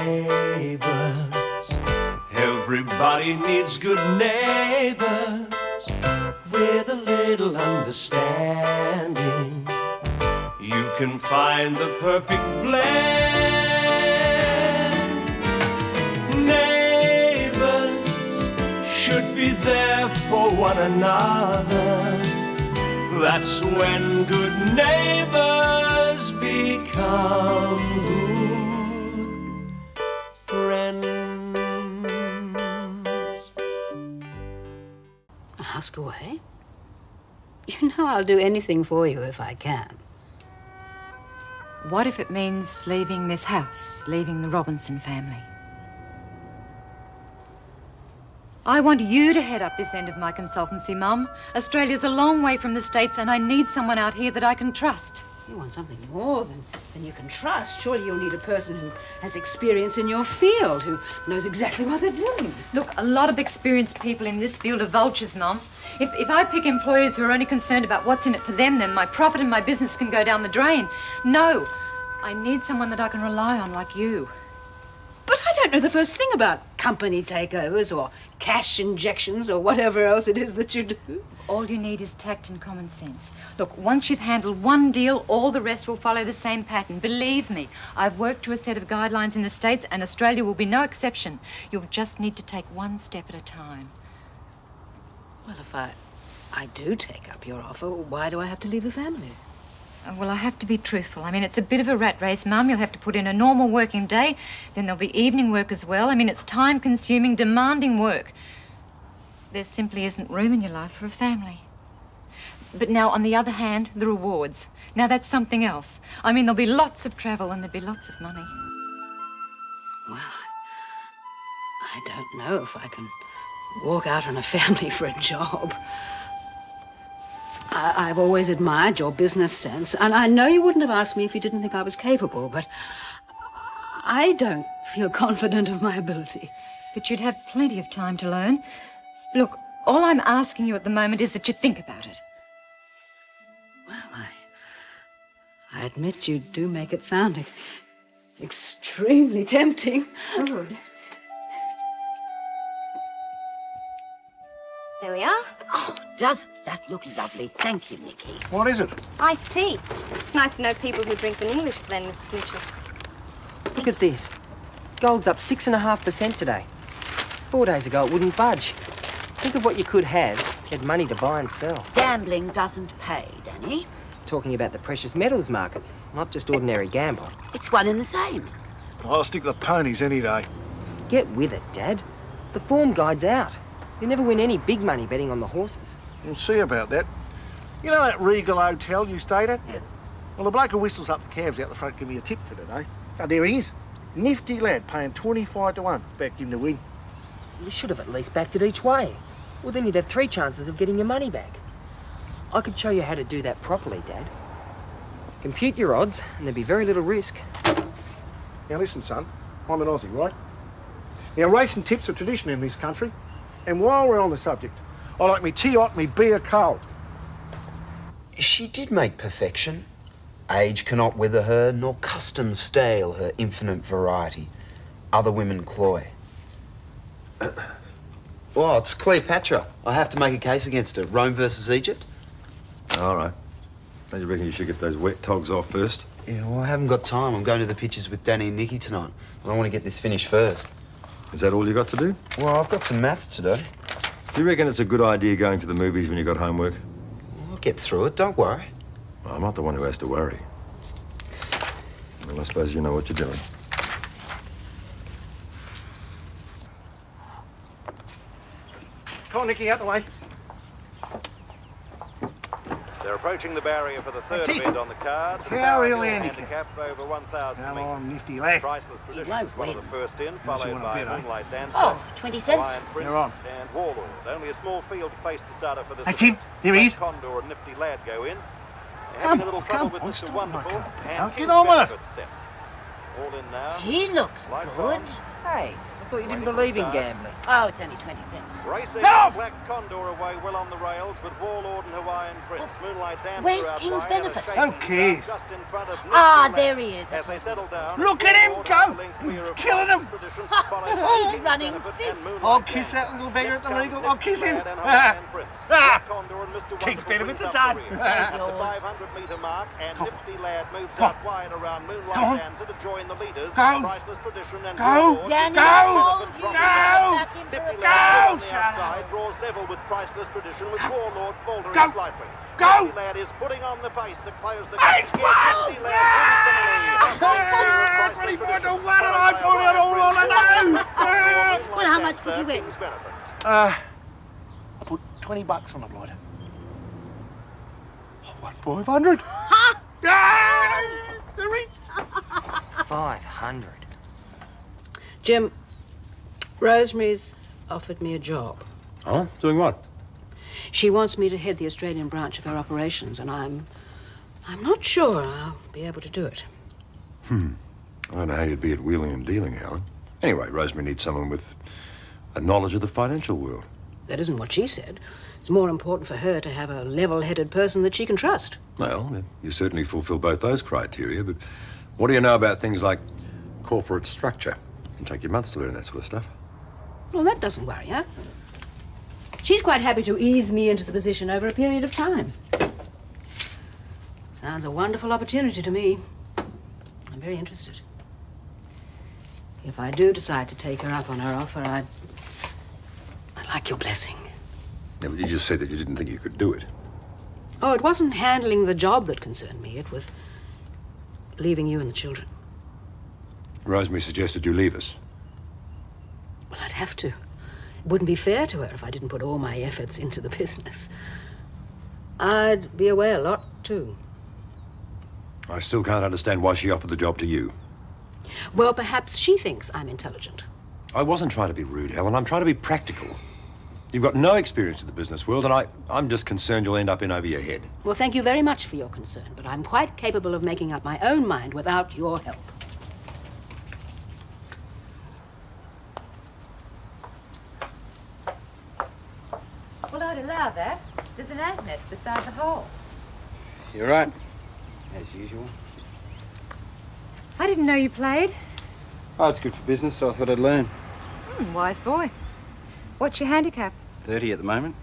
Neighbours, everybody needs good neighbours with a little understanding. You can find the perfect blend. Neighbours should be there for one another. That's when good neighbours become good friends. Ask away. You know I'll do anything for you if I can. What if it means leaving this house, leaving the Robinson family? I want you to head up this end of my consultancy, Mum. Australia's a long way from the States and I need someone out here that I can trust. You want something more than you can trust. Surely you'll need a person who has experience in your field, who knows exactly what they're doing. Look, a lot of experienced people in this field are vultures, Mum. If I pick employers who are only concerned about what's in it for them, then my profit and my business can go down the drain. No, I need someone that I can rely on like you. But I don't know the first thing about company takeovers or cash injections or whatever else it is that you do. All you need is tact and common sense. Look, once you've handled one deal, all the rest will follow the same pattern. Believe me, I've worked to a set of guidelines in the States and Australia will be no exception. You'll just need to take one step at a time. Well, if I do take up your offer, why do I have to leave the family? Well, I have to be truthful. I mean, it's a bit of a rat race, Mum. You'll have to put in a normal working day, then there'll be evening work as well. I mean, it's time-consuming, demanding work. There simply isn't room in your life for a family. But now, on the other hand, the rewards. Now, that's something else. I mean, there'll be lots of travel and there'll be lots of money. Well, I don't know if I can walk out on a family for a job. I've always admired your business sense, and I know you wouldn't have asked me if you didn't think I was capable, but I don't feel confident of my ability. But you'd have plenty of time to learn. Look, all I'm asking you at the moment is that you think about it. Well, I admit you do make it sound extremely tempting. Good. There we are. Oh, doesn't that look lovely? Thank you, Nikki. What is it? Iced tea. It's nice to know people who drink an English then, Mrs. Mitchell. Look at this. Gold's up 6.5% today. 4 days ago, it wouldn't budge. Think of what you could have if you had money to buy and sell. Gambling doesn't pay, Danny. Talking about the precious metals market, not just ordinary gambling. It's one and the same. I'll stick to the ponies any day. Get with it, Dad. The form guide's out. You never win any big money betting on the horses. We'll see about that. You know that Regal Hotel you stayed at? Yeah. Well, the bloke who whistles up the cabs out the front gave me a tip for today. Oh, there he is. Nifty lad, paying 25 to 1. Backed him to win. You should have at least backed it each way. Well, then you'd have 3 chances of getting your money back. I could show you how to do that properly, Dad. Compute your odds, and there'd be very little risk. Now listen, son, I'm an Aussie, right? Now racing tips are tradition in this country. And while we're on the subject, I like me tea hot, me beer cold. She did make perfection. Age cannot wither her, nor custom stale her infinite variety. Other women cloy. Oh, it's Cleopatra. I have to make a case against her. Rome versus Egypt. All right. Don't you reckon you should get those wet togs off first? Yeah, well, I haven't got time. I'm going to the pictures with Danny and Nikki tonight. I want to get this finished first. Is that all you got to do? Well, I've got some maths to do. Do you reckon it's a good idea going to the movies when you got homework? I'll get through it, don't worry. Well, I'm not the one who has to worry. Well, I suppose you know what you're doing. Come on, Nicky, out the way. They're approaching the barrier for the third That's it. event on the card. Carry Tower Hill handicap. over 1,000 Come metres. on, nifty lad. Priceless Traditions, won't one of win. the first in, Unless you followed want by a bet, eh? Moonlight Dancer, Oh, 20 cents. Hawaiian Prince, You're on. and Warlord. Only a small field to face the starter for this That's event. him. Here he Black is. Condor and Nifty Lad go in. They're Come having a little on, trouble come with on, Mr. stop, Wonderful. come on. And Now, King's get on with it. Benefit set. All in now. He looks Lights good. on. Hey, I thought you didn't believe in gambling. Oh, it's only 20 cents. Racing No! Black Condor away well on the rails with Warlord and Hawaiian Prince. Moonlight Dancer Where's out King's wide and a Benefit? shaking Who cares? just in front of Ah, Nifty there Lad. he is. As they settle down, Look at him Warlord go. out the length clear He's of killing them. He's running fifth. I'll kiss that little beggar at the Regal. I'll kiss him. King's benefits are done. 500-metre mark, and Nifty Lad moves out wide around Moonlight Dancer to join the leaders. Go. Priceless Tradition and Go. Danny, Go. hold you. Go. Nifty Go. Lad on the Shut outside up. draws level with Priceless Tradition with Warlord faltering Go. slightly. Go. Nifty Lad is putting on the pace to close the It's gap. won. Nifty Lad wins the lead. 24 to 1 and I put it all on the nose. Well, how much did you win? I put $20 on the blighter. I won 500. Very. 500. Jim, Rosemary's offered me a job. Oh? Doing what? She wants me to head the Australian branch of her operations, and I'm not sure I'll be able to do it. I don't know how you'd be at wheeling and dealing, Helen. Anyway, Rosemary needs someone with a knowledge of the financial world. That isn't what she said. It's more important for her to have a level-headed person that she can trust. Well, you certainly fulfill both those criteria, but what do you know about things like corporate structure? It'll take you months to learn that sort of stuff. Well, that doesn't worry her. She's quite happy to ease me into the position over a period of time. Sounds a wonderful opportunity to me. I'm very interested. If I do decide to take her up on her offer, I'd like your blessing. Yeah, but you just said that you didn't think you could do it. Oh, it wasn't handling the job that concerned me. It was leaving you and the children. Rosemary suggested you leave us. Well, I'd have to. It wouldn't be fair to her if I didn't put all my efforts into the business. I'd be away a lot, too. I still can't understand why she offered the job to you. Well, perhaps she thinks I'm intelligent. I wasn't trying to be rude, Helen. I'm trying to be practical. You've got no experience in the business world, and I'm just concerned you'll end up in over your head. Well, thank you very much for your concern, but I'm quite capable of making up my own mind without your help. Well, I'd allow that. There's an ant nest beside the hole. You're right, as usual. I didn't know you played. Oh, it's good for business, so I thought I'd learn. Wise boy. What's your handicap? 30 at the moment.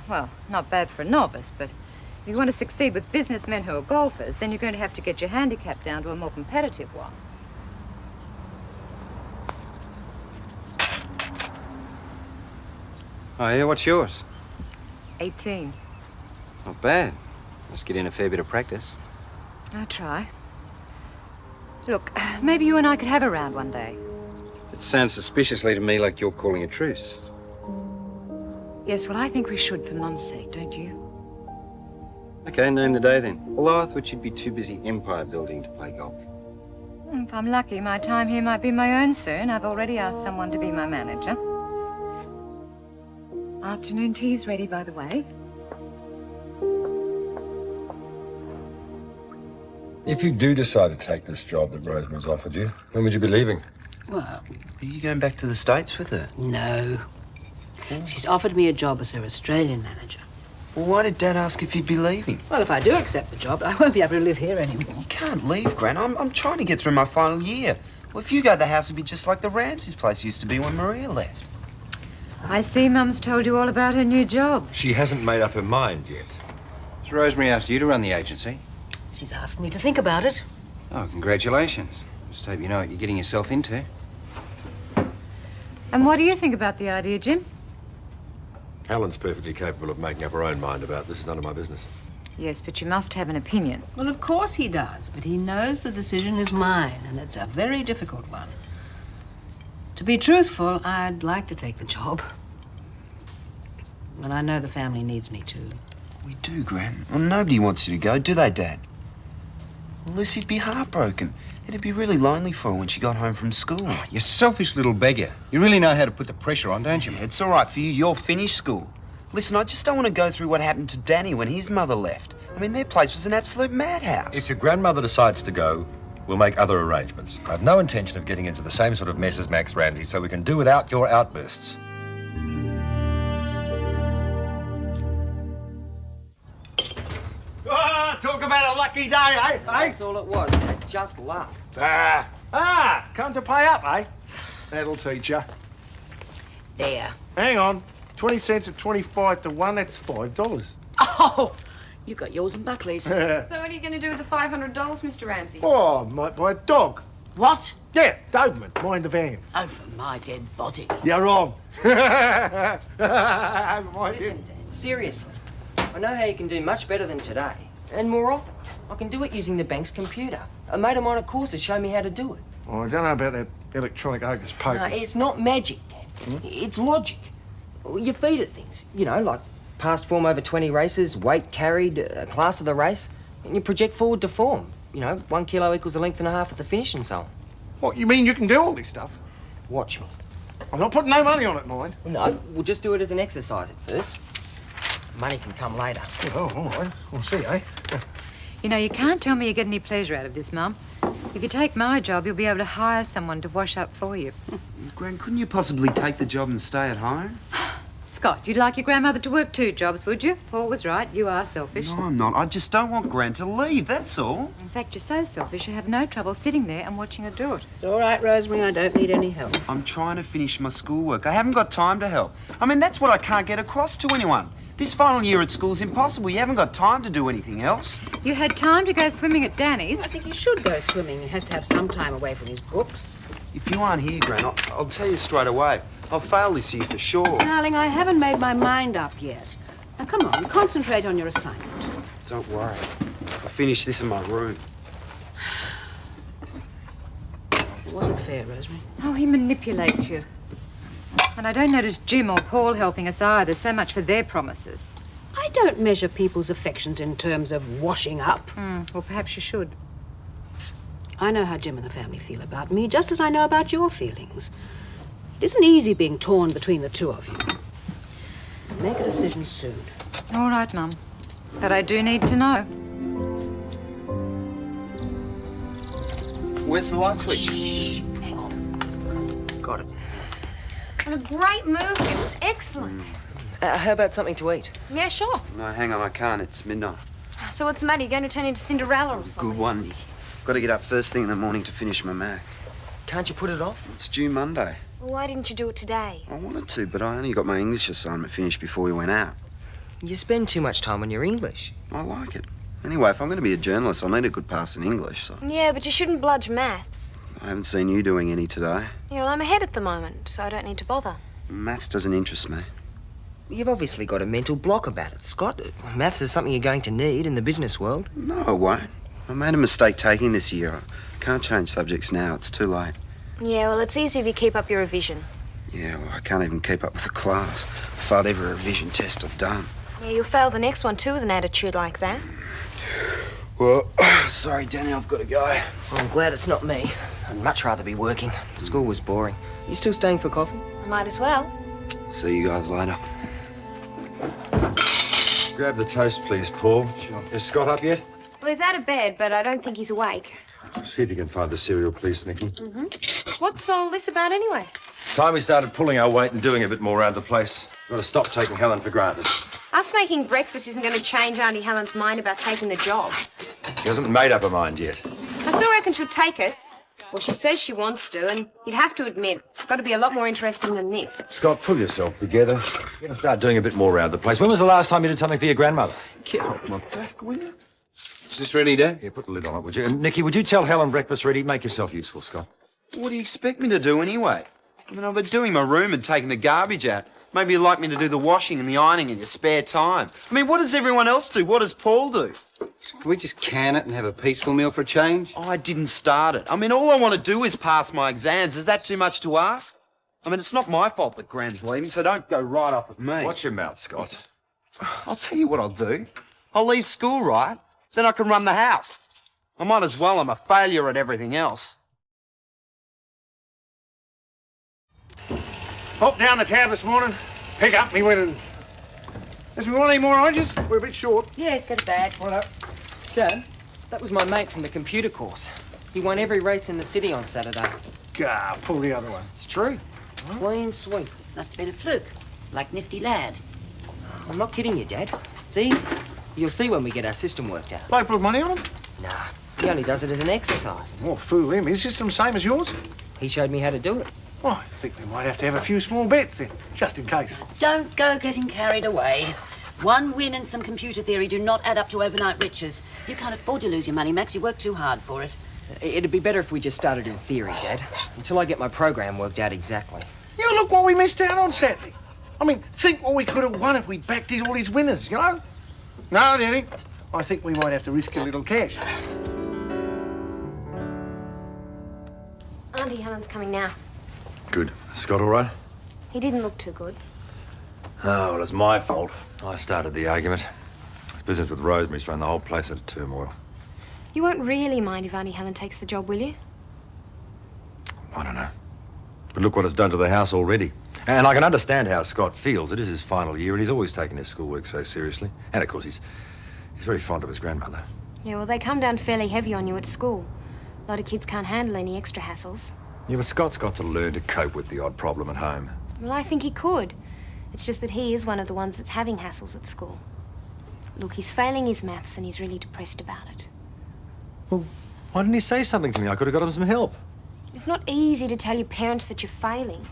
Well, not bad for a novice, but if you want to succeed with businessmen who are golfers, then you're going to have to get your handicap down to a more competitive one. Oh, yeah, what's yours? 18. Not bad. Must get in a fair bit of practice. I'll try. Look, maybe you and I could have a round one day. It sounds suspiciously to me like you're calling a truce. Yes, well, I think we should for Mum's sake, don't you? Okay, name the day then. Although I thought you'd be too busy empire building to play golf. If I'm lucky, my time here might be my own soon. I've already asked someone to be my manager. Afternoon tea's ready, by the way. If you do decide to take this job that Rosemary's offered you, when would you be leaving? Well, Are you going back to the States with her? no. She's offered me a job as her Australian manager. Well, why did Dad ask if you'd be leaving? Well, if I do accept the job, I won't be able to live here anymore. You can't leave, Gran. I'm trying to get through my final year. Well, if you go, the house would be just like the Ramsay's place used to be when Maria left. I see Mum's told you all about her new job. She hasn't made up her mind yet. Has Rosemary asked you to run the agency? She's asked me to think about it. Oh, congratulations. Just hope you know what you're getting yourself into. And what do you think about the idea, Jim? Helen's perfectly capable of making up her own mind about this. It's none of my business. Yes, but you must have an opinion. Well, of course he does, but he knows the decision is mine, and it's a very difficult one. To be truthful, I'd like to take the job. But I know the family needs me too. We do, Gran. Well, nobody wants you to go, do they, Dad? Well, Lucy'd be heartbroken. It'd be really lonely for her when she got home from school. Oh, you selfish little beggar. You really know how to put the pressure on, don't you? Yeah, it's all right for you. You're finished school. Listen, I just don't want to go through what happened to Danny when his mother left. I mean, their place was an absolute madhouse. If your grandmother decides to go, we'll make other arrangements. I have no intention of getting into the same sort of mess as Max Ramsay, so we can do without your outbursts. Talk about a lucky day, eh? That's all it was, Dad. Just luck. Ah, Ah, come to pay up, eh? That'll teach you. There. Hang on. 20 cents at 25 to 1, that's $5. Oh, you got yours in Buckley's. So what are you going to do with the $500, Mr. Ramsay? Oh, I might buy a dog. What? Yeah, Doberman, mind the van. Over my dead body. You're wrong. Listen, Dad, seriously. I know how you can do much better than today. And more often. I can do it using the bank's computer. A mate of mine at course has shown me how to do it. Oh, I don't know about that electronic hocus pocus. No, it's not magic, Dad. It's logic. You feed it things, you know, like past form over 20 races, weight carried, class of the race, and you project forward to form. You know, 1 kilo equals a length and a half at the finish and so on. What, you mean you can do all this stuff? Watch me. I'm not putting no money on it, mind. No, we'll just do it as an exercise at first. Money can come later. Oh, all right. We'll see, eh? You know, you can't tell me you get any pleasure out of this, Mum. If you take my job, you'll be able to hire someone to wash up for you. Gran, couldn't you possibly take the job and stay at home? Scott, you'd like your grandmother to work 2 jobs, would you? Paul was right. You are selfish. No, I'm not. I just don't want Gran to leave, that's all. In fact, you're so selfish, you have no trouble sitting there and watching her do it. It's all right, Rosemary. I don't need any help. I'm trying to finish my schoolwork. I haven't got time to help. I mean, that's what I can't get across to anyone. This final year at school's impossible. You haven't got time to do anything else. You had time to go swimming at Danny's. I think he should go swimming. He has to have some time away from his books. If you aren't here, Gran, I'll tell you straight away. I'll fail this year for sure. Darling, I haven't made my mind up yet. Now, come on, concentrate on your assignment. Don't worry. I'll finish this in my room. It wasn't fair, Rosemary. Oh, he manipulates you. And I don't notice Jim or Paul helping us either, so much for their promises. I don't measure people's affections in terms of washing up. Well, perhaps you should. I know how Jim and the family feel about me, just as I know about your feelings. It isn't easy being torn between the two of you. Make a decision soon. All right, Mum. But I do need to know. Where's the light switch? Shh. Hang on. Got it. And a great movie. It was excellent. How about something to eat? Yeah, sure. No, hang on, I can't. It's midnight. So what's the matter? You're going to turn into Cinderella or something? Good one. Got to get up first thing in the morning to finish my maths. Can't you put it off? It's due Monday. Well, why didn't you do it today? I wanted to, but I only got my English assignment finished before we went out. You spend too much time on your English. I like it. Anyway, if I'm going to be a journalist, I'll need a good pass in English, so... Yeah, but you shouldn't bludge maths. I haven't seen you doing any today. Yeah, well, I'm ahead at the moment, so I don't need to bother. Maths doesn't interest me. You've obviously got a mental block about it, Scott. Maths is something you're going to need in the business world. No, I won't. I made a mistake taking this year. I can't change subjects now. It's too late. Yeah, well, it's easy if you keep up your revision. Yeah, well, I can't even keep up with the class. I failed every revision test I've done. Yeah, you'll fail the next one too with an attitude like that. Well, sorry, Danny, I've got to go. Well, I'm glad it's not me. I'd much rather be working. School was boring. You still staying for coffee? I might as well. See you guys later. Grab the toast, please, Paul. Sure. Is Scott up yet? Well, he's out of bed, but I don't think he's awake. See if you can find the cereal, please, Nikki. What's all this about anyway? It's time we started pulling our weight and doing a bit more around the place. We've got to stop taking Helen for granted. Us making breakfast isn't going to change Auntie Helen's mind about taking the job. She hasn't made up her mind yet. I still reckon she'll take it. Well, she says she wants to, and you'd have to admit, it's got to be a lot more interesting than this. Scott, pull yourself together. You're going to start doing a bit more around the place. When was the last time you did something for your grandmother? Get off my back, will you? Is this ready, Dad? Yeah, put the lid on it, would you? And Nikki, would you tell Helen breakfast's ready? Make yourself useful, Scott. What do you expect me to do anyway? I mean, I've been doing my room and taking the garbage out. Maybe you'd like me to do the washing and the ironing in your spare time. I mean, what does everyone else do? What does Paul do? Can we just can it and have a peaceful meal for a change? I didn't start it. I mean, all I want to do is pass my exams. Is that too much to ask? I mean, it's not my fault that Gran's leaving, so don't go right off at me. Watch your mouth, Scott. I'll tell you what I'll do. I'll leave school, right? Then I can run the house. I might as well. I'm a failure at everything else. Hop down the tab this morning, pick up me winnings. Does we want any more oranges? We're a bit short. Yes, get it back. Right up. Dad, that was my mate from the computer course. He won every race in the city on Saturday. Gah, pull the other one. It's true. Clean sweep. Must have been a fluke, like Nifty Lad. I'm not kidding you, Dad. It's easy. You'll see when we get our system worked out. Play put money on them? Nah, He only does it as an exercise. Oh, fool him. Is this the same as yours? He showed me how to do it. Oh, I think we might have to have a few small bets then, just in case. Don't go getting carried away. One win and some computer theory do not add up to overnight riches. You can't afford to lose your money, Max. You work too hard for it. It'd be better if we just started in theory, Dad. Until I get my program worked out exactly. Yeah, look what we missed out on Saturday. I mean, think what we could have won if we'd backed all his winners, you know? No, Daddy. I think we might have to risk a little cash. Auntie Helen's coming now. Good. Scott all right? He didn't look too good. Oh, well, it's my fault. I started the argument. This business with Rosemary's thrown the whole place into turmoil. You won't really mind if Auntie Helen takes the job, will you? I don't know. But look what it's done to the house already. And I can understand how Scott feels. It is his final year and he's always taken his schoolwork so seriously. And of course, he's very fond of his grandmother. Yeah, well, they come down fairly heavy on you at school. A lot of kids can't handle any extra hassles. Yeah, but Scott's got to learn to cope with the odd problem at home. Well, I think he could. It's just that he is one of the ones that's having hassles at school. Look, he's failing his maths and he's really depressed about it. Well, why didn't he say something to me? I could have got him some help. It's not easy to tell your parents that you're failing.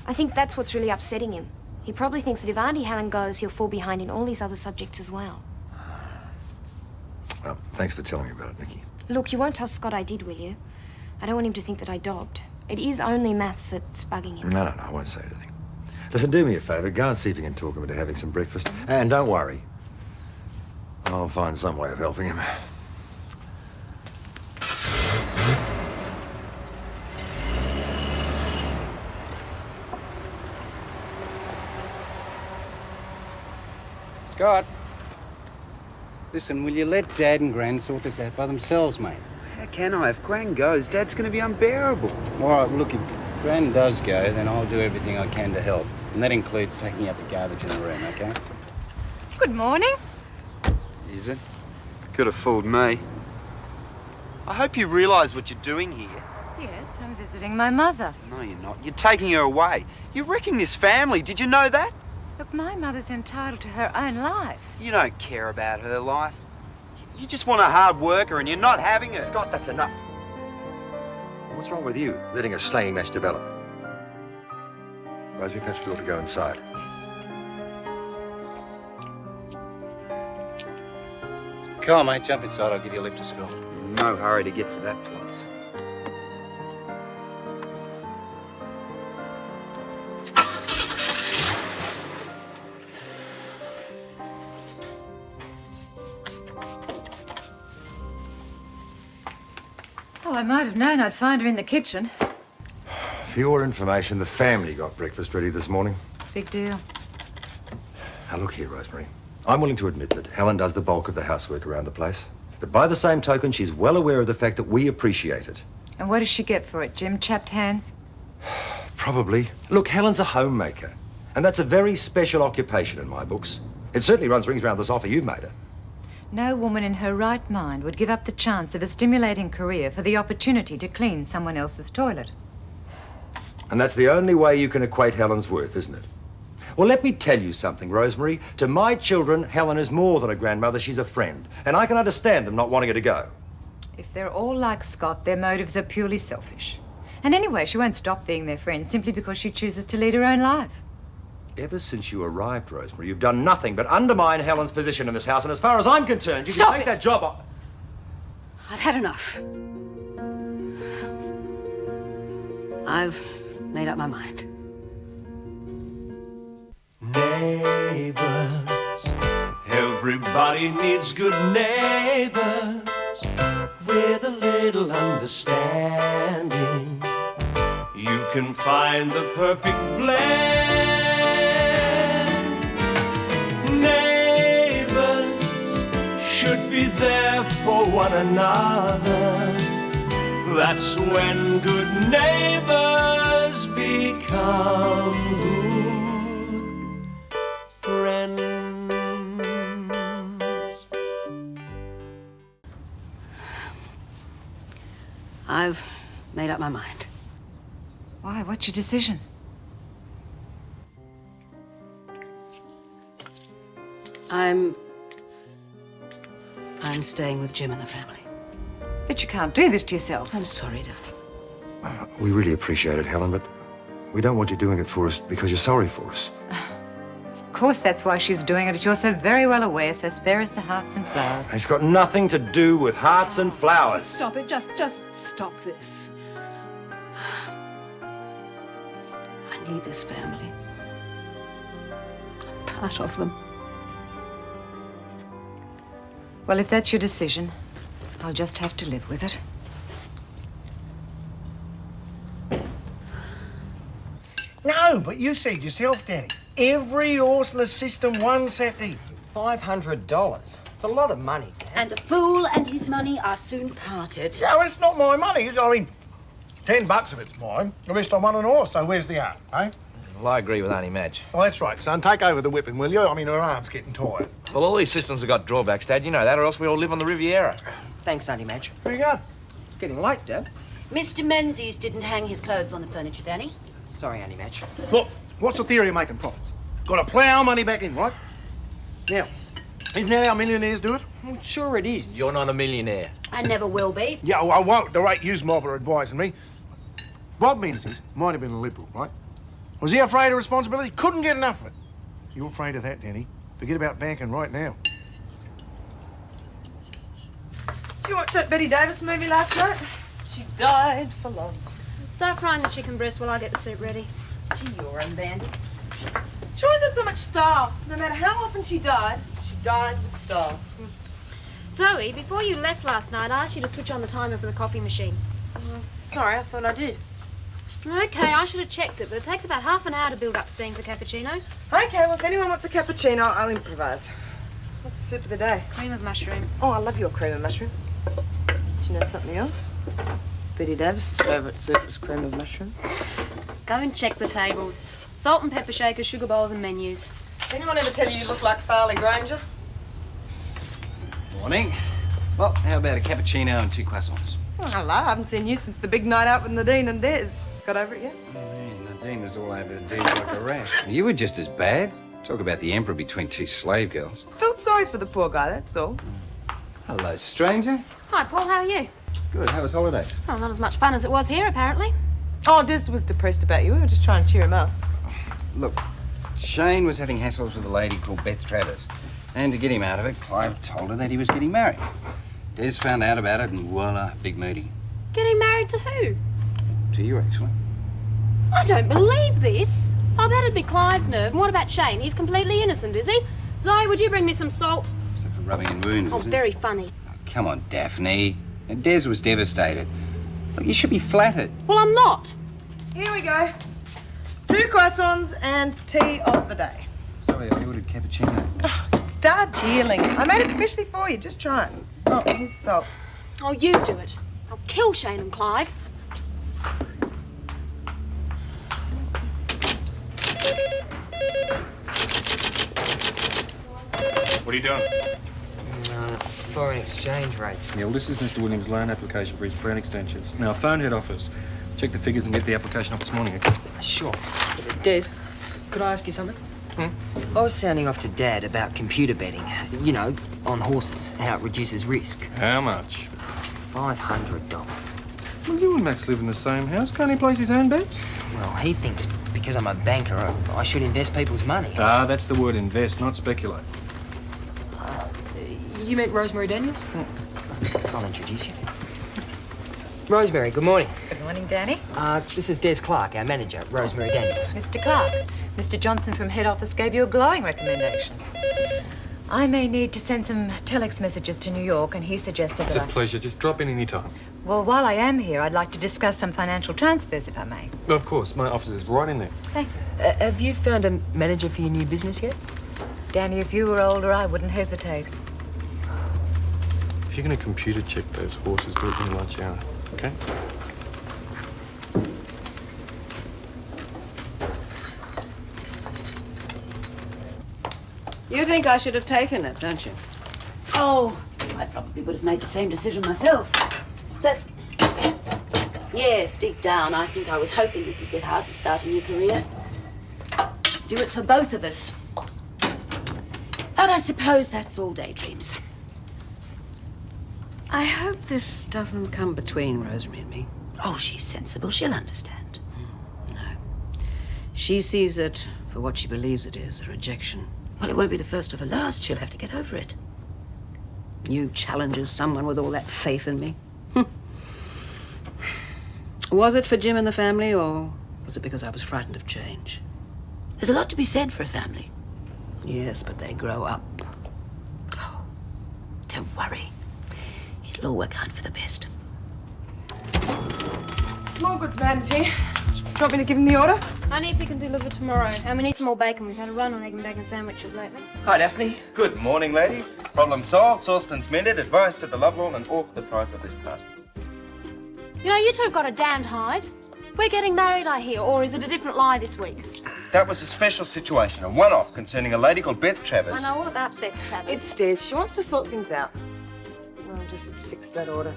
I think that's what's really upsetting him. He probably thinks that if Auntie Helen goes, he'll fall behind in all his other subjects as well. Well, thanks for telling me about it, Nikki. Look, you won't tell Scott I did, will you? I don't want him to think that I dogged. It is only maths that's bugging him. No, I won't say anything. Listen, do me a favour. Go and see if you can talk him into having some breakfast. And don't worry. I'll find some way of helping him. Scott. Listen, will you let Dad and Gran sort this out by themselves, mate? How can I? If Gran goes, Dad's going to be unbearable. All right, look, if Gran does go, then I'll do everything I can to help. And that includes taking out the garbage in the room, okay? Good morning. Is it? Could have fooled me. I hope you realise what you're doing here. Yes, I'm visiting my mother. No, you're not. You're taking her away. You're wrecking this family. Did you know that? Look, my mother's entitled to her own life. You don't care about her life. You just want a hard worker and you're not having her. Scott, that's enough. What's wrong with you, letting a slaying match develop? Rosemary, perhaps we ought to go inside. Come on, mate, jump inside. I'll give you a lift to school. No hurry to get to that place. Oh, I might have known I'd find her in the kitchen. For your information, the family got breakfast ready this morning. Big deal. Now, look here, Rosemary. I'm willing to admit that Helen does the bulk of the housework around the place. But by the same token, she's well aware of the fact that we appreciate it. And what does she get for it, Jim? Chapped hands? Probably. Look, Helen's a homemaker. And that's a very special occupation in my books. It certainly runs rings around this offer you've made her. No woman in her right mind would give up the chance of a stimulating career for the opportunity to clean someone else's toilet. And that's the only way you can equate Helen's worth, isn't it? Well, let me tell you something, Rosemary. To my children, Helen is more than a grandmother. She's a friend. And I can understand them not wanting her to go. If they're all like Scott, their motives are purely selfish. And anyway, she won't stop being their friend simply because she chooses to lead her own life. Ever since you arrived, Rosemary, you've done nothing but undermine Helen's position in this house. And as far as I'm concerned, you Stop can take it! that job off. I've had enough. I've made up my mind. Neighbours, everybody needs good neighbours with a little understanding. You can find the perfect blend. Neighbours should be there for one another. That's when good neighbours become good friends. I've made up my mind. Why? What's your decision? I'm staying with Jim and the family. But you can't do this to yourself. I'm sorry, darling. We really appreciate it, Helen, but we don't want you doing it for us because you're sorry for us. Of course, that's why she's doing it, as you're so very well aware, so spare us the hearts and flowers. It's got nothing to do with hearts and flowers. Stop it. Just stop this. I need this family. I'm part of them. Well, if that's your decision, I'll just have to live with it. No, but you said yourself, Daddy. Every horseless system one Saturday. $500. It's a lot of money, Dad. And a fool and his money are soon parted. Yeah, it's not my money, is it? I mean, $10 of it's mine. The rest I won on a horse, so where's the art, eh? Well, I agree with Auntie Madge. Well, that's right, son. Take over the whipping, will you? I mean, her arm's getting tired. Well, all these systems have got drawbacks, Dad. You know that, or else we all live on the Riviera. Thanks, Auntie Madge. Where you going? It's getting late, Dad. Mr. Menzies didn't hang his clothes on the furniture, Danny. Sorry, Auntie Madge. Look, what's the theory of making profits? Got to plough our money back in, right? Now, isn't that how millionaires do it? Well, sure it is. You're not a millionaire. I never will be. Yeah, well, I won't. The rate you mob are advising me. Bob Menzies might have been a Liberal, right? Was he afraid of responsibility? Couldn't get enough of it. You're afraid of that, Danny. Forget about banking right now. Did you watch that Betty Davis movie last night? She died for love. Start frying the chicken breast while I get the soup ready. Gee, you're unbanded. She always had so much style. No matter how often she died with style. Zoe, before you left last night, I asked you to switch on the timer for the coffee machine. Oh, sorry, I thought I did. Okay, I should have checked it, but it takes about half an hour to build up steam for cappuccino. Okay, well, if anyone wants a cappuccino, I'll improvise. What's the soup of the day? Cream of mushroom. Oh, I love your cream of mushroom. Do you know something else? Betty Davis' favourite soup was cream of mushroom. Go and check the tables. Salt and pepper shakers, sugar bowls and menus. Anyone ever tell you look like Farley Granger? Morning. Well, how about a cappuccino and 2 croissants? Oh, hello, I haven't seen you since the big night out with Nadine and Des. Got over it yet? Oh, yeah, Nadine was all over Nadine like a rash. You were just as bad. Talk about the emperor between 2 slave girls. Felt sorry for the poor guy, that's all. Hello, stranger. Hi, Paul, how are you? Good, how was holidays? Well, not as much fun as it was here, apparently. Oh, Des was depressed about you. We were just trying to cheer him up. Look, Shane was having hassles with a lady called Beth Travers. And to get him out of it, Clive told her that he was getting married. Des found out about it and voila, big moody. Getting married to who? To you, actually. I don't believe this. Oh, that'd be Clive's nerve. And what about Shane? He's completely innocent, is he? Zoe, would you bring me some salt? So for rubbing in wounds, Oh, is it? very funny. Oh, come on, Daphne. And Des was devastated. Look, you should be flattered. Well, I'm not. Here we go. 2 croissants and tea of the day. Sorry, I ordered cappuccino. Oh, it's Darjeeling. I made it specially for you. Just try it. Oh, here's salt. Oh, you do it. I'll kill Shane and Clive. What are you doing? Foreign exchange rates. Yeah, well, this is Mr. Williams' loan application for his plan extensions. Now, phone head office. Check the figures and get the application off this morning, okay? Sure. Des, could I ask you something? I was sounding off to Dad about computer betting. You know, on horses, how it reduces risk. How much? $500. Well, you and Max live in the same house. Can't he place his own bets? Well, he thinks because I'm a banker, I should invest people's money. Ah, that's the word invest, not speculate. You met Rosemary Daniels? I'll introduce you. Rosemary, good morning. Good morning, Danny. This is Des Clarke, our manager, Rosemary Daniels. Mr. Clarke, Mr. Johnson from head office gave you a glowing recommendation. I may need to send some telex messages to New York, and he suggested It's that a pleasure. Just drop in any time. Well, while I am here, I'd like to discuss some financial transfers, if I may. Of course. My office is right in there. Thank you. Have you found a manager for your new business yet? Danny, if you were older, I wouldn't hesitate. If you're going to computer check those horses, do it in the lunch hour, okay? You think I should have taken it, don't you? Oh, I probably would have made the same decision myself. But, yes, deep down, I think I was hoping it would get hard to start a new career. Do it for both of us. But I suppose that's all daydreams. I hope this doesn't come between Rosemary and me. Oh, she's sensible. She'll understand. She sees it for what she believes it is, a rejection. Well, it won't be the first or the last. She'll have to get over it. You challenges someone with all that faith in me. Was it for Jim and the family, or was it because I was frightened of change? There's a lot to be said for a family. Yes, but they grow up. Oh, don't worry. It'll all work out for the best. Small goods man is here. Do you want me to give him the order? Only if he can deliver tomorrow. And we need some more bacon. We've had a run on egg and bacon sandwiches lately. Hi, Daphne. Good morning, ladies. Problem solved, saucepans mended, advice to the Lovelorn, and all for the price of this pasta. You know, you two have got a damned hide. We're getting married, I hear, or is it a different lie this week? That was a special situation, a one-off concerning a lady called Beth I Travers. know all about Beth Travers. It's Des. She wants to sort things out. I'll just fix that order.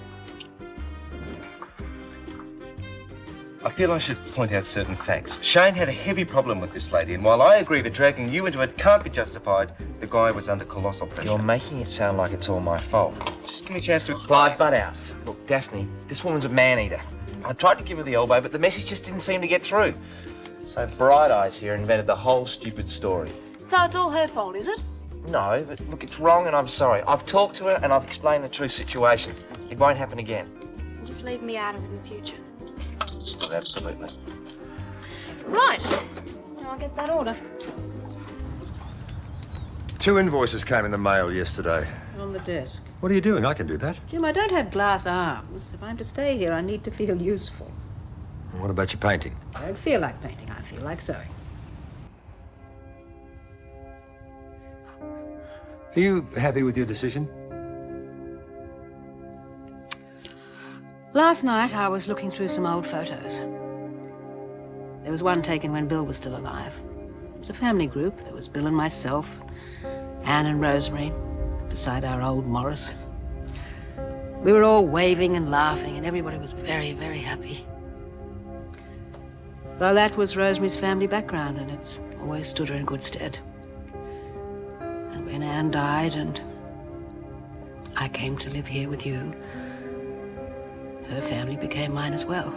I feel I should point out certain facts. Shane had a heavy problem with this lady, and while I agree that dragging you into it can't be justified, the guy was under colossal pressure. You're making it sound like it's all my fault. Just give me a chance to explain. Slide butt out. Look, Daphne, this woman's a man-eater. I tried to give her the elbow, but the message just didn't seem to get through. So Bright Eyes here invented the whole stupid story. So it's all her fault, is it? No, but look, it's wrong and I'm sorry. I've talked to her and I've explained the true situation. It won't happen again. Just leave me out of it in the future. Absolutely. Right. Now I'll get that order. 2 invoices came in the mail yesterday. On the desk. What are you doing? I can do that. Jim, I don't have glass arms. If I'm to stay here, I need to feel useful. What about your painting? I don't feel like painting. I feel like sewing. Are you happy with your decision? Last night, I was looking through some old photos. There was one taken when Bill was still alive. It was a family group. There was Bill and myself, Anne and Rosemary, beside our old Morris. We were all waving and laughing, and everybody was very, very happy. Well, that was Rosemary's family background, and it's always stood her in good stead. And when Anne died, and I came to live here with you, her family became mine as well.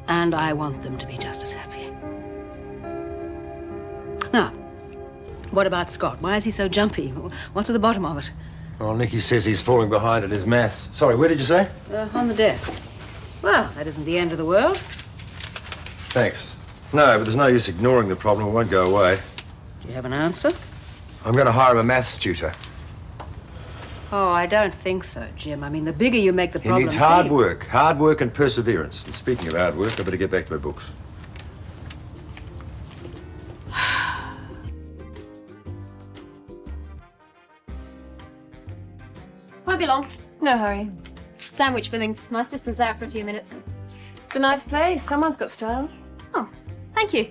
And I want them to be just as happy. Now, what about Scott? Why is he so jumpy? What's at the bottom of it? Well, Nicky says he's falling behind in his maths. Sorry, where did you say? On the desk. Well, that isn't the end of the world. Thanks. No, but there's no use ignoring the problem. It won't go away. Do you have an answer? I'm going to hire him a maths tutor. Oh, I don't think so, Jim. I mean, the bigger you make the He problem needs hard work and perseverance. And speaking of hard work, I better get back to my books. Won't be long. No hurry. Sandwich fillings. My assistant's out for a few minutes. It's a nice place. Someone's got style. Oh, thank you.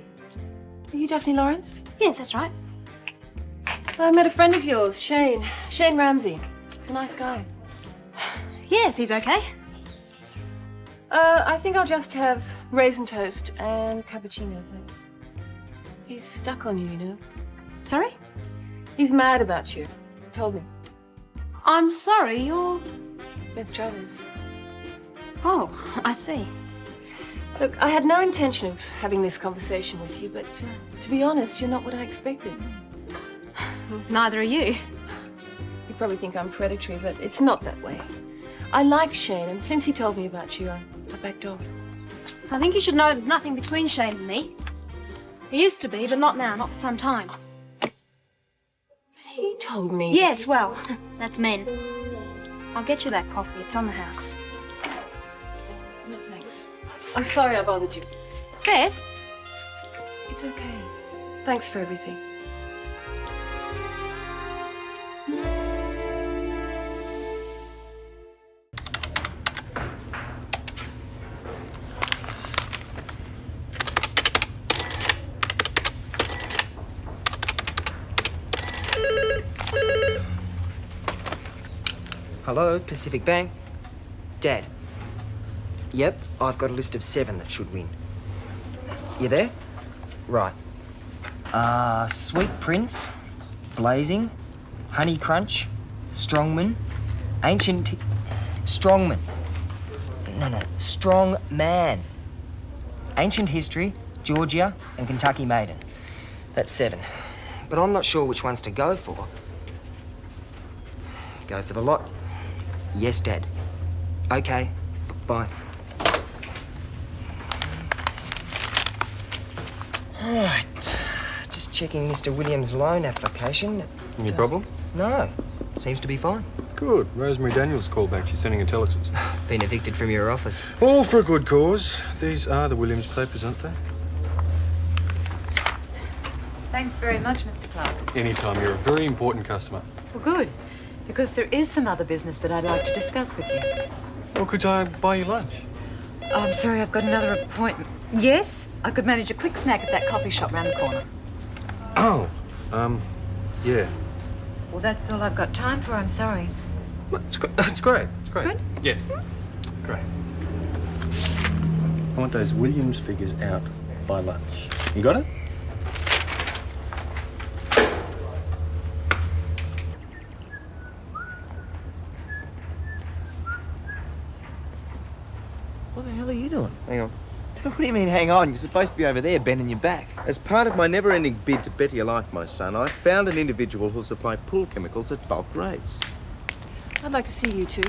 Are you Daphne Lawrence? Yes, that's right. I met a friend of yours, Shane. Shane Ramsay. He's a nice guy. Yes, he's okay. I think I'll just have raisin toast and cappuccino, thanks. He's stuck on you, you know. Sorry? He's mad about you. He told me. I'm sorry, you're... Beth Travers. Oh, I see. Look, I had no intention of having this conversation with you, but to be honest, you're not what I expected. Neither are you. You probably think I'm predatory, but it's not that way. I like Shane, and since he told me about you, I backed off. I think you should know there's nothing between Shane and me. There used to be, but not now, not for some time. But he told me... Yes, well, that's men. I'll get you that coffee. It's on the house. No, thanks. I'm sorry I bothered you. Beth? It's okay. Thanks for everything. Hello, Pacific Bank. Dad. Yep, I've got a list of 7 that should win. You there? Right. Sweet Prince, Blazing, Honey Crunch, Strongman, Strongman. No, strong man. Ancient history, Georgia, and Kentucky maiden. That's 7. But I'm not sure which ones to go for. Go for the lot? Yes, Dad. Okay, bye. All right. Just checking Mr. Williams' loan application. Any problem? No. Seems to be fine. Good. Rosemary Daniels called back. She's sending intelligence. Been evicted from your office. All for a good cause. These are the Williams papers, aren't they? Thanks very much, Mr. Clarke. Anytime. You're a very important customer. Well, good. Because there is some other business that I'd like to discuss with you. Well, could I buy you lunch? I'm sorry, I've got another appointment. Yes, I could manage a quick snack at that coffee shop round the corner. Oh, yeah. Well, that's all I've got time for, I'm sorry. It's great. It's great. It's good? Yeah. Great. I want those Williams figures out by lunch. You got it? What the hell are you doing? Hang on. What do you mean, hang on? You're supposed to be over there bending your back. As part of my never-ending bid to better your life, my son, I found an individual who'll supply pool chemicals at bulk rates. I'd like to see you two.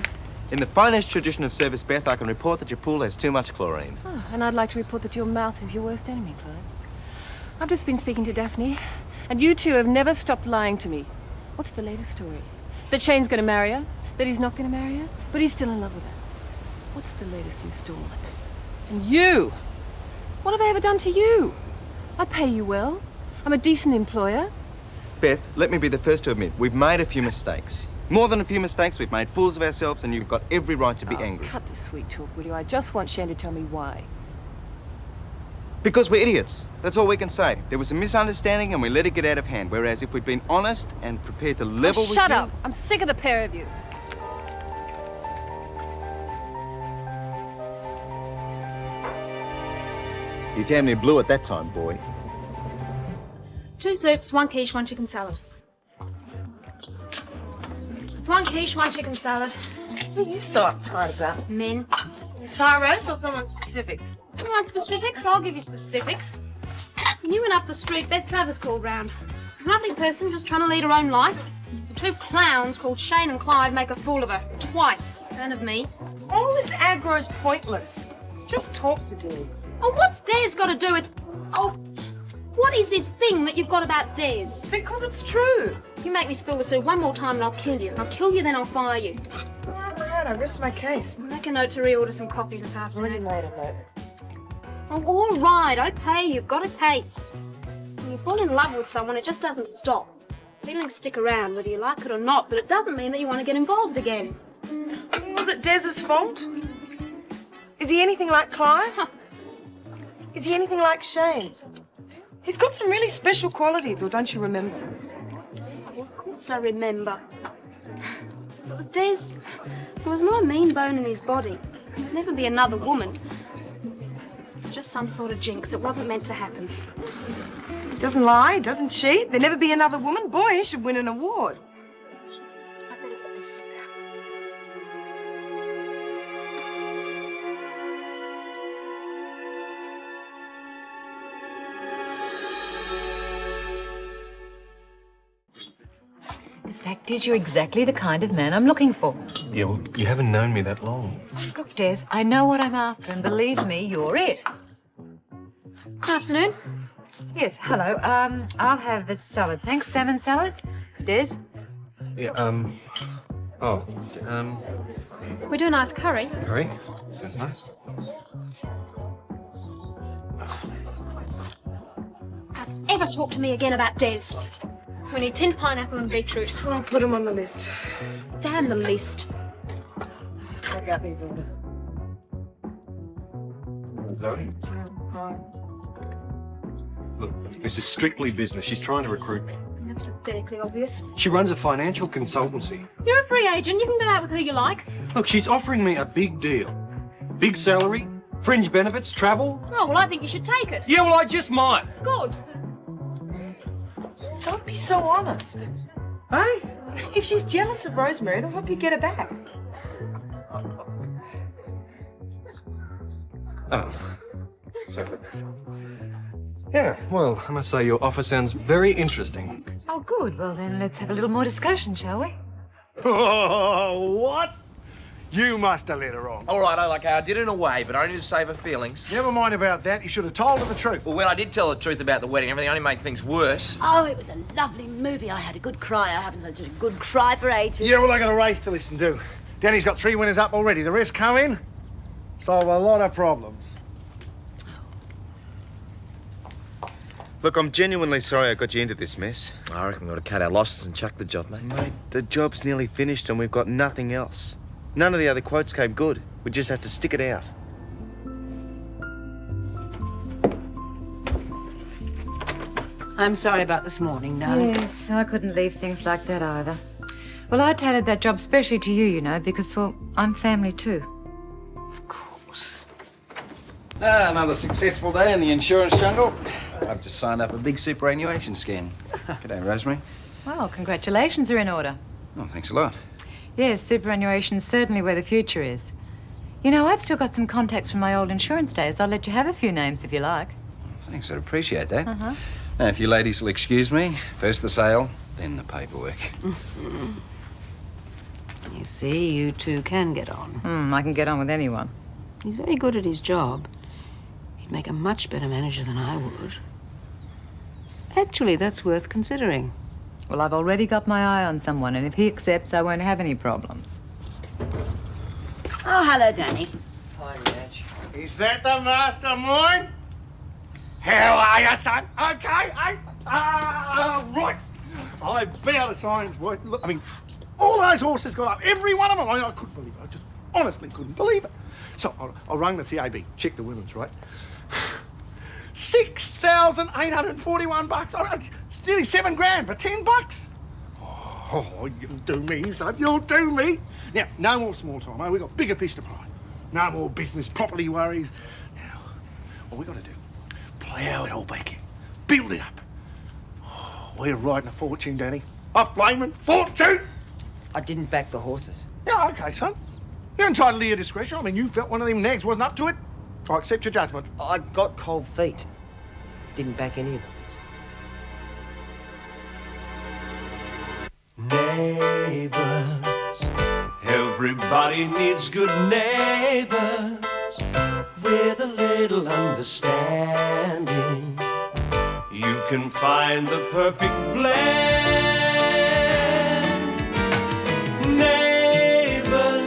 In the finest tradition of service, Beth, I can report that your pool has too much chlorine. Oh, and I'd like to report that your mouth is your worst enemy, Clarke. I've just been speaking to Daphne, and you two have never stopped lying to me. What's the latest story? That Shane's going to marry her? That he's not going to marry her? But he's still in love with her? What's the latest installment? And you! What have I ever done to you? I pay you well. I'm a decent employer. Beth, let me be the first to admit, we've made a few mistakes. More than a few mistakes, we've made fools of ourselves, and you've got every right to be angry. Cut the sweet talk, will you? I just want Shane to tell me why. Because we're idiots. That's all we can say. There was a misunderstanding and we let it get out of hand, whereas if we'd been honest and prepared to level with you... Shut up! I'm sick of the pair of you. You damn near blew it that time, boy. 2 soups, 1 quiche, 1 chicken salad. 1 quiche, 1 chicken salad. What are you so uptight about? Men. Tyrus or someone specific? You want specifics? I'll give you specifics. When you went up the street, Beth Travers called round. A lovely person just trying to lead her own life. The 2 clowns called Shane and Clive make a fool of her. Twice. And of me. All this aggro is pointless. Just talk to Des. Oh, what's Des got to do with... Oh, what is this thing that you've got about Des? Because it's true. You make me spill the soup one more time and I'll kill you. I'll kill you, then I'll fire you. All right, I rest my case. Make a note to reorder some coffee this afternoon. Already made a note. Oh, all right, okay, you've got a case. When you fall in love with someone, it just doesn't stop. Feelings stick around, whether you like it or not, but it doesn't mean that you want to get involved again. Was it Des's fault? Is he anything like Clive? Is he anything like Shane? He's got some really special qualities, or don't you remember? Well, of course I remember. But with Des, there was no mean bone in his body. There'd never be another woman. It's just some sort of jinx. It wasn't meant to happen. He doesn't lie, doesn't cheat. There'll never be another woman. Boy, he should win an award. I better put this soup out. The fact is, you're exactly the kind of man I'm looking for. Yeah, well, you haven't known me that long. Look, Des, I know what I'm after, and believe me, you're it. Good afternoon. Yes, hello. I'll have the salad. Thanks, salmon salad. Des? Yeah, We do a nice curry. Curry? Sounds nice. Don't ever talk to me again about Des. We need tinned pineapple and beetroot. I'll put him on the list. Damn the list. Take out these orders. Zoe? Look, this is strictly business. She's trying to recruit me. That's pathetically obvious. She runs a financial consultancy. You're a free agent. You can go out with who you like. Look, she's offering me a big deal. Big salary, fringe benefits, travel. Oh, well, I think you should take it. Yeah, well, I just might. Good. Don't be so honest. Hey? If she's jealous of Rosemary, it'll help you get her back. Oh. So, yeah, well, I must say your offer sounds very interesting. Oh, good. Well, then let's have a little more discussion, shall we? Oh, what? You must have let her on. All right, okay, I did it in a way, but only to save her feelings. Never mind about that. You should have told her the truth. Well, when I did tell the truth about the wedding, everything only made things worse. Oh, it was a lovely movie. I had a good cry. I haven't had such a good cry for ages. Yeah, well, I got a race to listen to. Danny's got 3 winners up already. The rest come in. Solve a lot of problems. Look, I'm genuinely sorry I got you into this mess. I reckon we ought to cut our losses and chuck the job, mate. Mate, the job's nearly finished and we've got nothing else. None of the other quotes came good. We just have to stick it out. I'm sorry about this morning, darling. Yes, I couldn't leave things like that either. Well, I tailored that job specially to you, you know, because, well, I'm family too. Of course. Another successful day in the insurance jungle. I've just signed up a big superannuation scheme. G'day, Rosemary. Well, congratulations are in order. Oh, thanks a lot. Yes, superannuation's certainly where the future is. You know, I've still got some contacts from my old insurance days. I'll let you have a few names if you like. Thanks, I'd appreciate that. Uh-huh. Now, if you ladies will excuse me, first the sale, then the paperwork. You see, you two can get on. I can get on with anyone. He's very good at his job. He'd make a much better manager than I would. Actually, that's worth considering. Well, I've already got my eye on someone, and if he accepts, I won't have any problems. Oh, hello, Danny. Hi, Madge. Is that the mastermind? How are you, son? Okay, eh? Right. I bow to science, boy. Look, I mean, all those horses got up. Every one of them. I couldn't believe it. I just honestly couldn't believe it. So I rang the TAB, checked the women's, right? $6,841. It's nearly $7,000 for $10. Oh, you'll do me, son. You'll do me. Now, no more small time, eh? We've got bigger fish to fry. No more business property worries. Now, what we got to do, plough it all back in. Build it up. Oh, we're riding a fortune, Danny. A flaming fortune! I didn't back the horses. Yeah, okay, son. You're entitled to your discretion. I mean, you felt one of them nags wasn't up to it. I accept your judgment. I got cold feet. Didn't back any of the horses. Neighbours, everybody needs good neighbours with a little understanding. You can find the perfect blend. Neighbours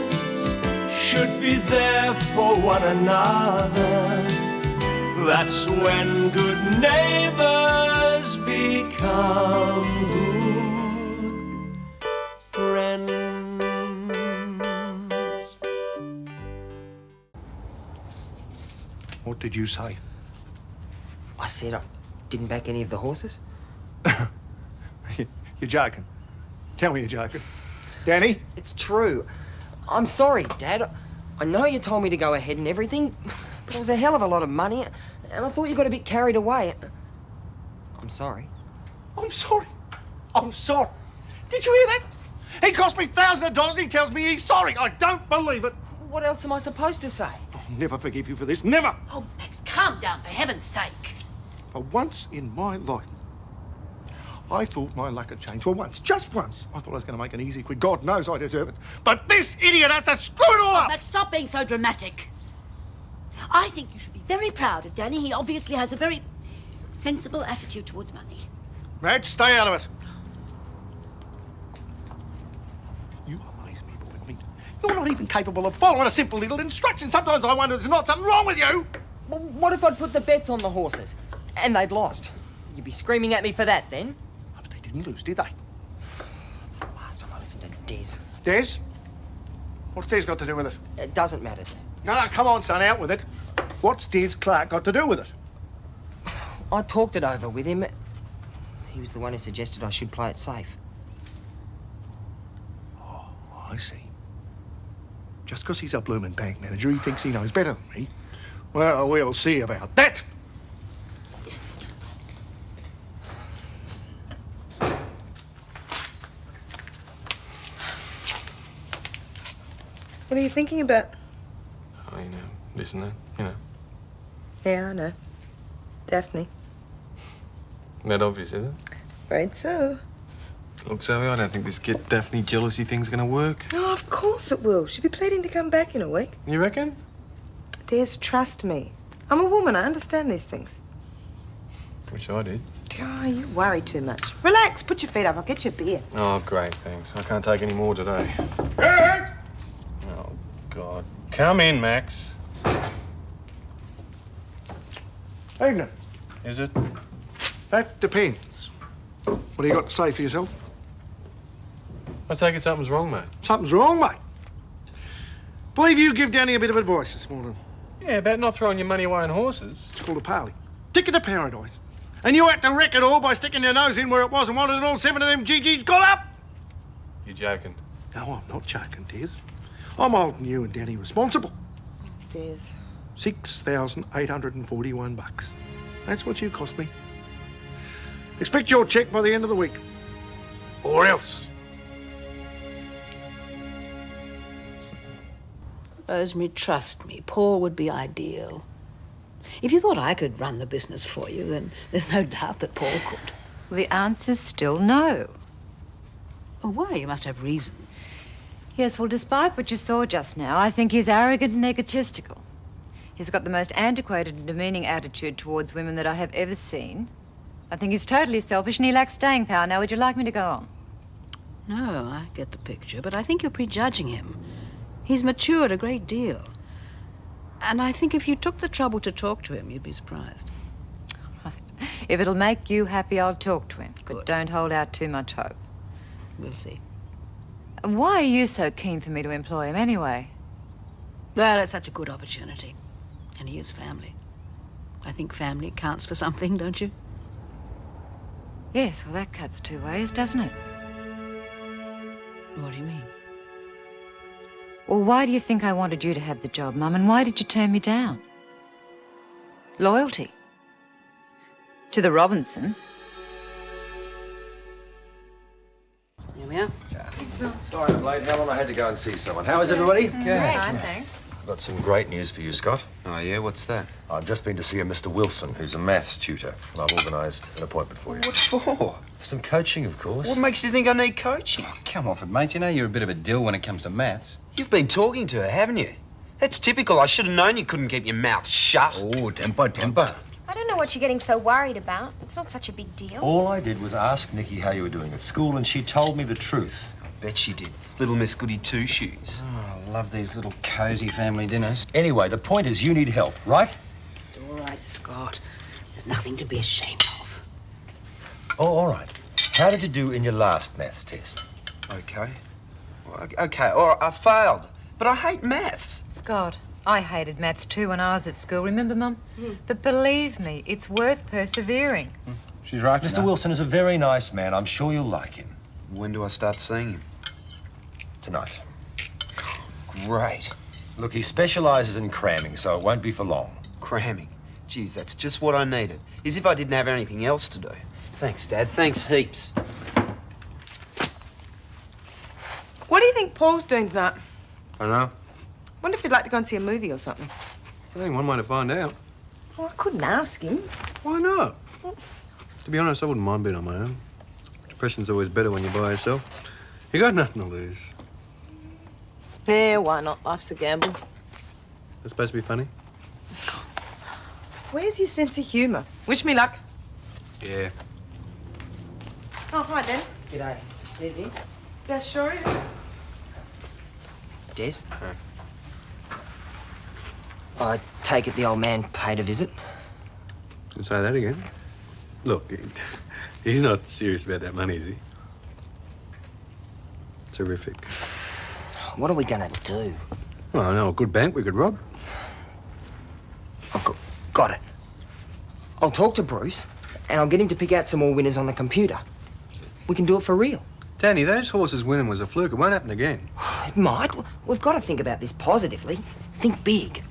should be there for one another. That's when good neighbours become good friends. What did you say? I said I didn't back any of the horses. You're joking. Tell me you're joking. Danny? It's true. I'm sorry, Dad. I know you told me to go ahead and everything, but it was a hell of a lot of money, and I thought you got a bit carried away. I'm sorry. I'm sorry. I'm sorry. Did you hear that? He cost me thousands of dollars and he tells me he's sorry. I don't believe it. What else am I supposed to say? I'll never forgive you for this. Never. Oh, Max, calm down, for heaven's sake. For once in my life, I thought my luck had changed. For once, just once, I thought I was going to make an easy quid. God knows I deserve it. But this idiot has to screw it all up! Max, stop being so dramatic. I think you should be very proud of Danny. He obviously has a very sensible attitude towards money. Madge, stay out of it. You amaze me, boy. I mean, you're not even capable of following a simple little instruction. Sometimes I wonder there's not something wrong with you. Well, what if I'd put the bets on the horses and they'd lost? You'd be screaming at me for that then? But they didn't lose, did they? That's the last time I listened to Des. Des? What's Des got to do with it? It doesn't matter, Dad. No, come on, son, out with it. What's Des Clarke got to do with it? I talked it over with him. He was the one who suggested I should play it safe. Oh, I see. Just because he's a bloomin' bank manager, he thinks he knows better than me. Well, we'll see about that. What are you thinking about? Oh, this and that, Yeah, I know. Daphne. That obvious, is it? Right so. Look, Zoe, I don't think this get Daphne jealousy thing's gonna work. Oh, of course it will. She'll be pleading to come back in a week. You reckon? Des, trust me. I'm a woman. I understand these things. Wish I did. Oh, you worry too much. Relax. Put your feet up. I'll get you a beer. Oh, great, thanks. I can't take any more today. Hey! Oh, God. Come in, Max. Evening. Is it? That depends. What do you got to say for yourself? I take it something's wrong, mate. Something's wrong, mate. Believe you give Danny a bit of advice this morning. Yeah, about not throwing your money away on horses. It's called a parley. Ticket to paradise. And you had to wreck it all by sticking your nose in where it was and wanted all 7 of them GGs got up. You joking? No, I'm not joking, Des. I'm holding you and Danny responsible. Des. $6,841. That's what you cost me. Expect your cheque by the end of the week. Or else. Rosemary, trust me, Paul would be ideal. If you thought I could run the business for you, then there's no doubt that Paul could. The answer's still no. Oh, why? You must have reasons. Yes, well, despite what you saw just now, I think he's arrogant and egotistical. He's got the most antiquated and demeaning attitude towards women that I have ever seen. I think he's totally selfish and he lacks staying power. Now, would you like me to go on? No, I get the picture, but I think you're prejudging him. He's matured a great deal. And I think if you took the trouble to talk to him, you'd be surprised. Right. If it'll make you happy, I'll talk to him. But don't hold out too much hope. We'll see. Why are you so keen for me to employ him anyway? Well, it's such a good opportunity. And he is family. I think family counts for something, don't you? Yes, well, that cuts two ways, doesn't it? What do you mean? Well, why do you think I wanted you to have the job, Mum, and why did you turn me down? Loyalty. To the Robinsons. Here we are. Sorry I'm late, Helen. I had to go and see someone. How is everybody? Great, thanks. I've got some great news for you, Scott. Oh, yeah? What's that? I've just been to see a Mr. Wilson, who's a maths tutor, and I've organised an appointment for you. What for? Some coaching, of course. What makes you think I need coaching? Oh, come off it, mate. You know you're a bit of a dill when it comes to maths. You've been talking to her, haven't you? That's typical. I should have known you couldn't keep your mouth shut. Oh, temper. I don't know what you're getting so worried about. It's not such a big deal. All I did was ask Nikki how you were doing at school, and she told me the truth. Bet she did. Little Miss Goody Two-Shoes. Oh, I love these little cosy family dinners. Anyway, the point is you need help, right? It's all right, Scott. There's nothing to be ashamed of. Oh, all right. How did you do in your last maths test? Okay. Okay, all right, I failed. But I hate maths. Scott, I hated maths too when I was at school, remember, Mum? But believe me, it's worth persevering. She's right, Mr. Wilson is a very nice man. I'm sure you'll like him. When do I start seeing him? Tonight. Great. Look, he specialises in cramming, so it won't be for long. Cramming? Geez, that's just what I needed. As if I didn't have anything else to do. Thanks, Dad. Thanks heaps. What do you think Paul's doing tonight? I know. Wonder if he'd like to go and see a movie or something. I think one way to find out. Well, I couldn't ask him. Why not? To be honest, I wouldn't mind being on my own. Depression's always better when you're by yourself. You got nothing to lose. Yeah, why not? Life's a gamble. That's supposed to be funny? Where's your sense of humour? Wish me luck. Yeah. Oh, hi, then. G'day. Desi? Yeah, sure is. Des? I take it the old man paid a visit? Can say that again. Look, he's not serious about that money, is he? Terrific. What are we gonna do? Well, I know a good bank we could rob. Oh, got it. I'll talk to Bruce, and I'll get him to pick out some more winners on the computer. We can do it for real. Danny, those horses winning was a fluke. It won't happen again. It might. We've got to think about this positively. Think big.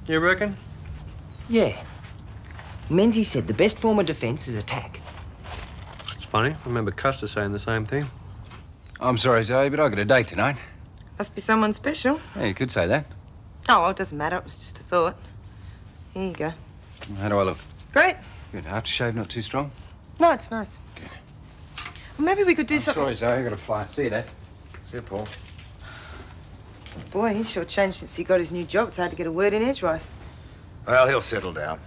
You reckon? Yeah. Menzies said the best form of defence is attack. It's funny. I remember Custer saying the same thing. I'm sorry, Zoe, but I got a date tonight. Must be someone special. Yeah, you could say that. Oh, well, it doesn't matter. It was just a thought. Here you go. How do I look? Great. Good. Aftershave not too strong? No, it's nice. Good. Well, maybe we could do something. Sorry, Zoe, I got to fly. See you, Dad. See you, Paul. Boy, he's sure changed since he got his new job. It's hard to get a word in edgewise. Well, he'll settle down.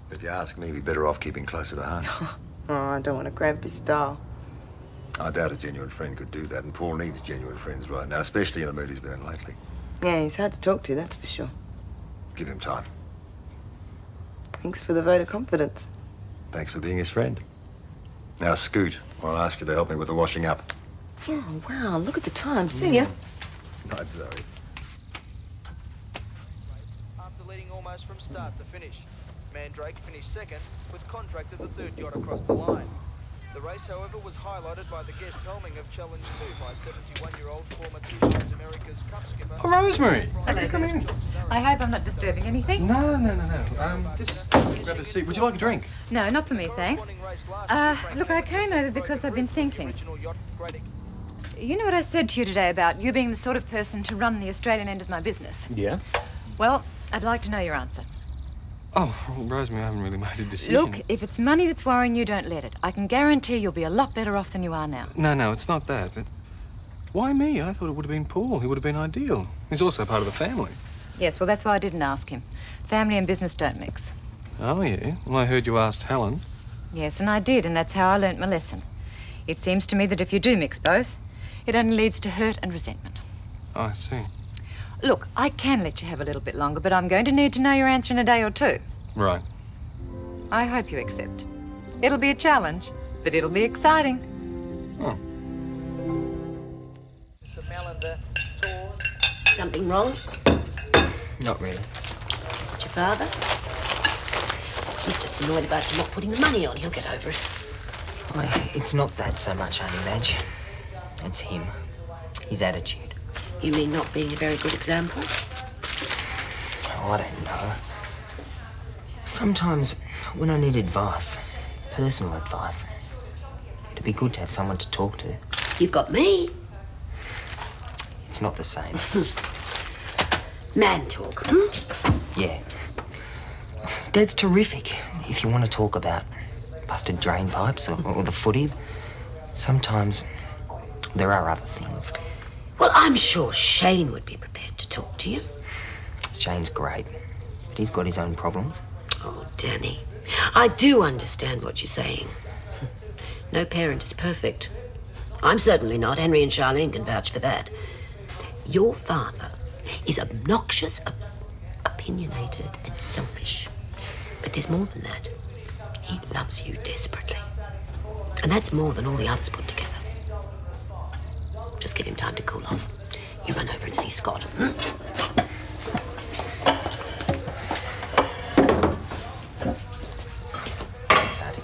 But if you ask me, he'd be better off keeping closer to home. Oh, I don't want to cramp his style. I doubt a genuine friend could do that, and Paul needs genuine friends right now, especially in the mood he's been in lately. Yeah, he's hard to talk to, that's for sure. Give him time. Thanks for the vote of confidence. Thanks for being his friend. Now scoot, or I'll ask you to help me with the washing up. Oh, wow, look at the time. See ya. Night, Zoe. After leading almost from start to finish, Mandrake finished second, with Contractor the third yacht across the line. The race, however, was highlighted by the guest helming of Challenge 2 by 71-year-old former Two Times America's Cup skipper... Oh, Rosemary! Have you come in? I hope I'm not disturbing anything. No. Just grab a seat. Would you like a drink? No, not for me, thanks. Look, I came over because I've been thinking. You know what I said to you today about you being the sort of person to run the Australian end of my business? Yeah. Well, I'd like to know your answer. Oh, well, Rosemary, I haven't really made a decision. Look, if it's money that's worrying you, don't let it. I can guarantee you'll be a lot better off than you are now. No, it's not that, but why me? I thought it would have been Paul. He would have been ideal. He's also part of the family. Yes, well, that's why I didn't ask him. Family and business don't mix. Oh, yeah? Well, I heard you asked Helen. Yes, and I did, and that's how I learnt my lesson. It seems to me that if you do mix both, it only leads to hurt and resentment. Oh, I see. Look, I can let you have a little bit longer, but I'm going to need to know your answer in a day or two. Right. I hope you accept. It'll be a challenge, but it'll be exciting. Oh. Something wrong? Not really. Is it your father? He's just annoyed about you not putting the money on. He'll get over it. It's not that so much, Honey Madge. It's him. His attitude. You mean not being a very good example? Oh, I don't know. Sometimes when I need advice, personal advice, it'd be good to have someone to talk to. You've got me. It's not the same. Man talk, Yeah. Dad's terrific if you want to talk about busted drain pipes or the footy. Sometimes there are other things. Well, I'm sure Shane would be prepared to talk to you. Shane's great, but he's got his own problems. Oh, Danny, I do understand what you're saying. No parent is perfect. I'm certainly not. Henry and Charlene can vouch for that. Your father is obnoxious, opinionated, and selfish. But there's more than that. He loves you desperately. And that's more than all the others put together. Just give him time to cool off. You run over and see Scott. Thanks, Haddy.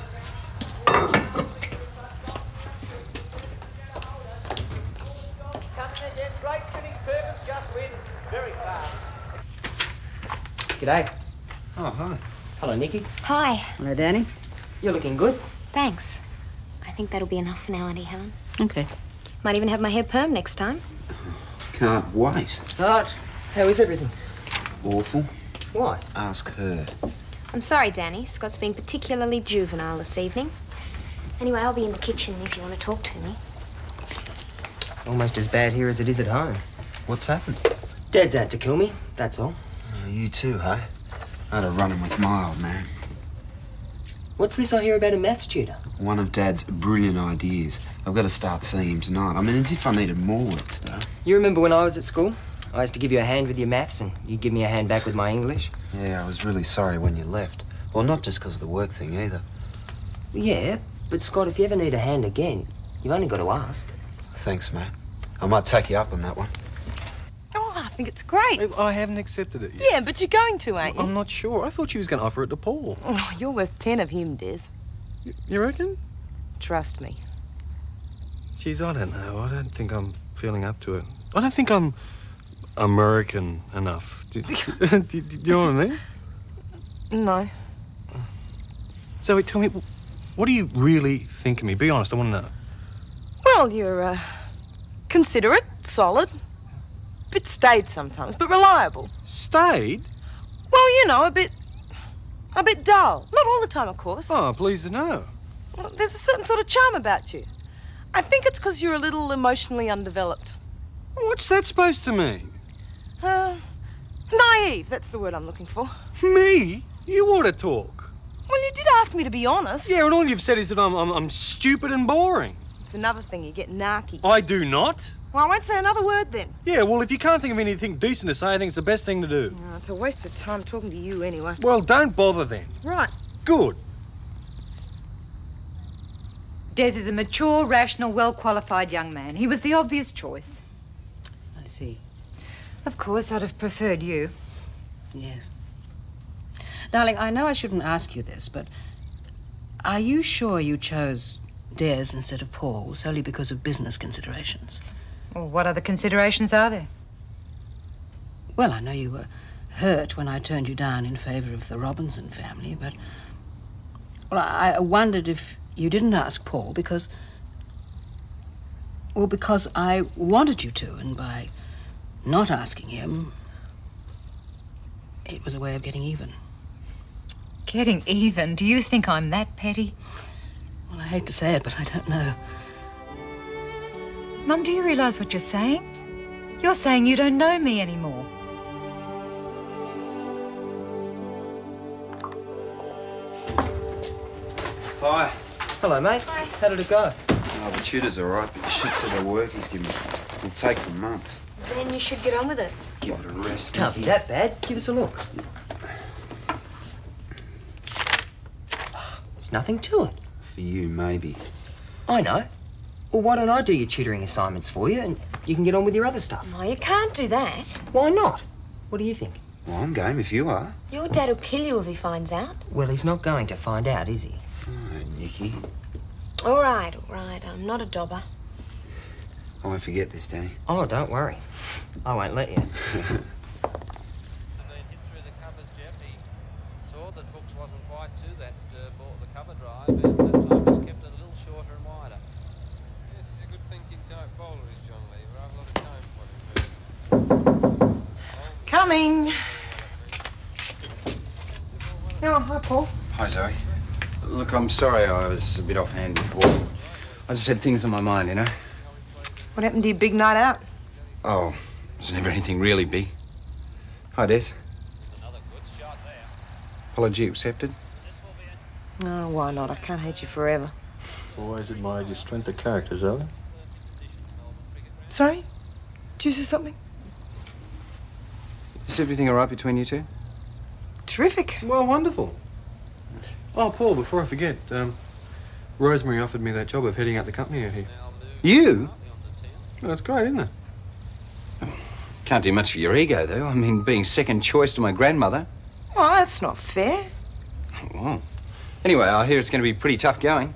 G'day. Oh, hi. Hello, Nikki. Hi. Hello, Danny. You're looking good. Thanks. I think that'll be enough for now, Auntie Helen. Okay. Might even have my hair permed next time. Can't wait. Right. How is everything? Awful. Why? Ask her. I'm sorry, Danny. Scott's being particularly juvenile this evening. Anyway, I'll be in the kitchen if you want to talk to me. Almost as bad here as it is at home. What's happened? Dad's out to kill me, that's all. You too, hey? I had a run-in with my old man. What's this I hear about a maths tutor? One of Dad's brilliant ideas. I've got to start seeing him tonight. I mean, as if I needed more work to do. You remember when I was at school? I used to give you a hand with your maths and you'd give me a hand back with my English. Yeah, I was really sorry when you left. Well, not just because of the work thing either. Yeah, but Scott, if you ever need a hand again, you've only got to ask. Thanks, mate. I might take you up on that one. Oh, I think it's great. I haven't accepted it yet. Yeah, but you're going to, ain't you? I'm not sure. I thought she was going to offer it to Paul. Oh, you're worth 10 of him, Des. You reckon? Trust me. Geez, I don't know. I don't think I'm feeling up to it. I don't think I'm American enough. Do you know what I mean? No. Zoe, tell me, what do you really think of me? Be honest, I want to know. Well, you're, considerate, solid, bit staid sometimes, but reliable. Staid? Well, you know, a bit A bit dull. Not all the time, of course. Oh, pleased to know. Well, there's a certain sort of charm about you. I think it's because you're a little emotionally undeveloped. What's that supposed to mean? Naive, that's the word I'm looking for. Me? You ought to talk. Well, you did ask me to be honest. Yeah, and all you've said is that I'm stupid and boring. It's another thing, you get narky. I do not. Well, I won't say another word then. Yeah, well, if you can't think of anything decent to say, I think it's the best thing to do. Oh, it's a waste of time talking to you anyway. Well, don't bother then. Right. Good. Des is a mature, rational, well-qualified young man. He was the obvious choice. I see. Of course, I'd have preferred you. Yes. Darling, I know I shouldn't ask you this, but are you sure you chose Des instead of Paul solely because of business considerations? Well, what other considerations are there? Well, I know you were hurt when I turned you down in favour of the Robinson family, but... Well, I wondered if you didn't ask Paul because... Well, because I wanted you to, and by not asking him, it was a way of getting even. Getting even? Do you think I'm that petty? Well, I hate to say it, but I don't know. Mum, do you realise what you're saying? You're saying you don't know me anymore. Hi. Hello, mate. Hi. How did it go? Oh, the tutor's all right, but you should see the work he's given me. It'll take for months. Then you should get on with it. Give it a rest. Can't be that bad. Give us a look. There's nothing to it. For you, maybe. I know. Well, why don't I do your tutoring assignments for you and you can get on with your other stuff? No, you can't do that. Why not? What do you think? Well, I'm game if you are. Your dad will kill you if he finds out. Well, he's not going to find out, is he? Oh, Nikki. All right, all right. I'm not a dobber. I won't forget this, Danny. Oh, don't worry. I won't let you. Hit through the covers, Jeff. He saw that Hooks wasn't quite to that the cover drive, and that time he's kept it a little shorter and wider. Yes, he's a good thinking type bowler, is John Lee. I have a lot of time for him. Coming. Oh, hi, Paul. Hi, Zoe. Look, I'm sorry I was a bit offhand before. I just had things on my mind, you know. What happened to your big night out? Oh, there's never anything really big. Hi, Des. Apology accepted? Oh, why not? I can't hate you forever. Always admired your strength of character, Zoe. Sorry? Did you say something? Is everything all right between you two? Terrific. Well, wonderful. Oh, Paul, before I forget, Rosemary offered me that job of heading up the company out here. You? Well, that's great, isn't it? Can't do much for your ego, though. I mean, being second choice to my grandmother. Well, that's not fair. Well, anyway, I hear it's going to be pretty tough going.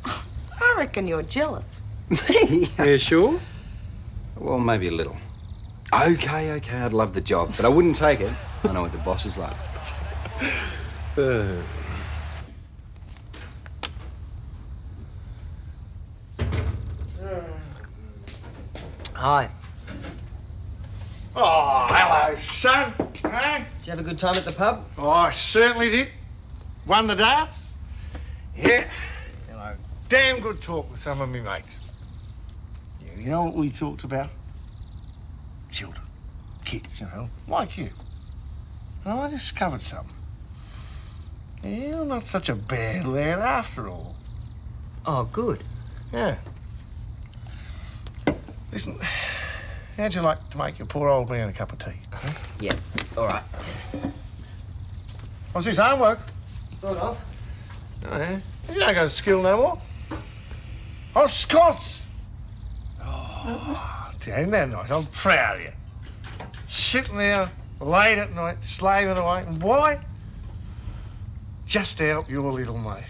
I reckon you're jealous. Me? Yeah, sure? Well, maybe a little. Okay, I'd love the job, but I wouldn't take it. I know what the boss is like. Hi. Oh, hello, son. Hey? Did you have a good time at the pub? Oh, I certainly did. Won the darts. Yeah. And I damn good talk with some of me mates. Yeah, you know what we talked about? Children. Kids, you know, like you. And I discovered something. Yeah, you're not such a bad lad after all. Oh, good. Yeah. Listen, how'd you like to make your poor old man a cup of tea? Huh? Yeah, all right. What's his homework? Sort of. Oh, yeah? You don't go to school no more. Oh, Scots! Oh, isn't that nice? I'm proud of you. Sitting there late at night, slaving away. And why? Just to help your little mate.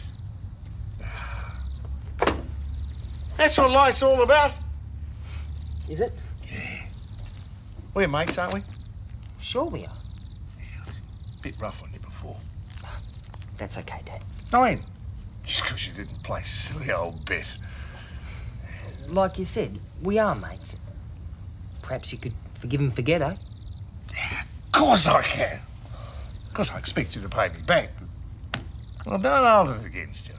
That's what life's all about. Is it? Yeah. We're mates, aren't we? Sure we are. A bit rough on you before. That's okay, Dad. No, I ain't. Just because you didn't place a silly old bet. Like you said, we are mates. Perhaps you could forgive and forget, eh? Of course I can. Of course I expect you to pay me back. Well, don't hold it against you.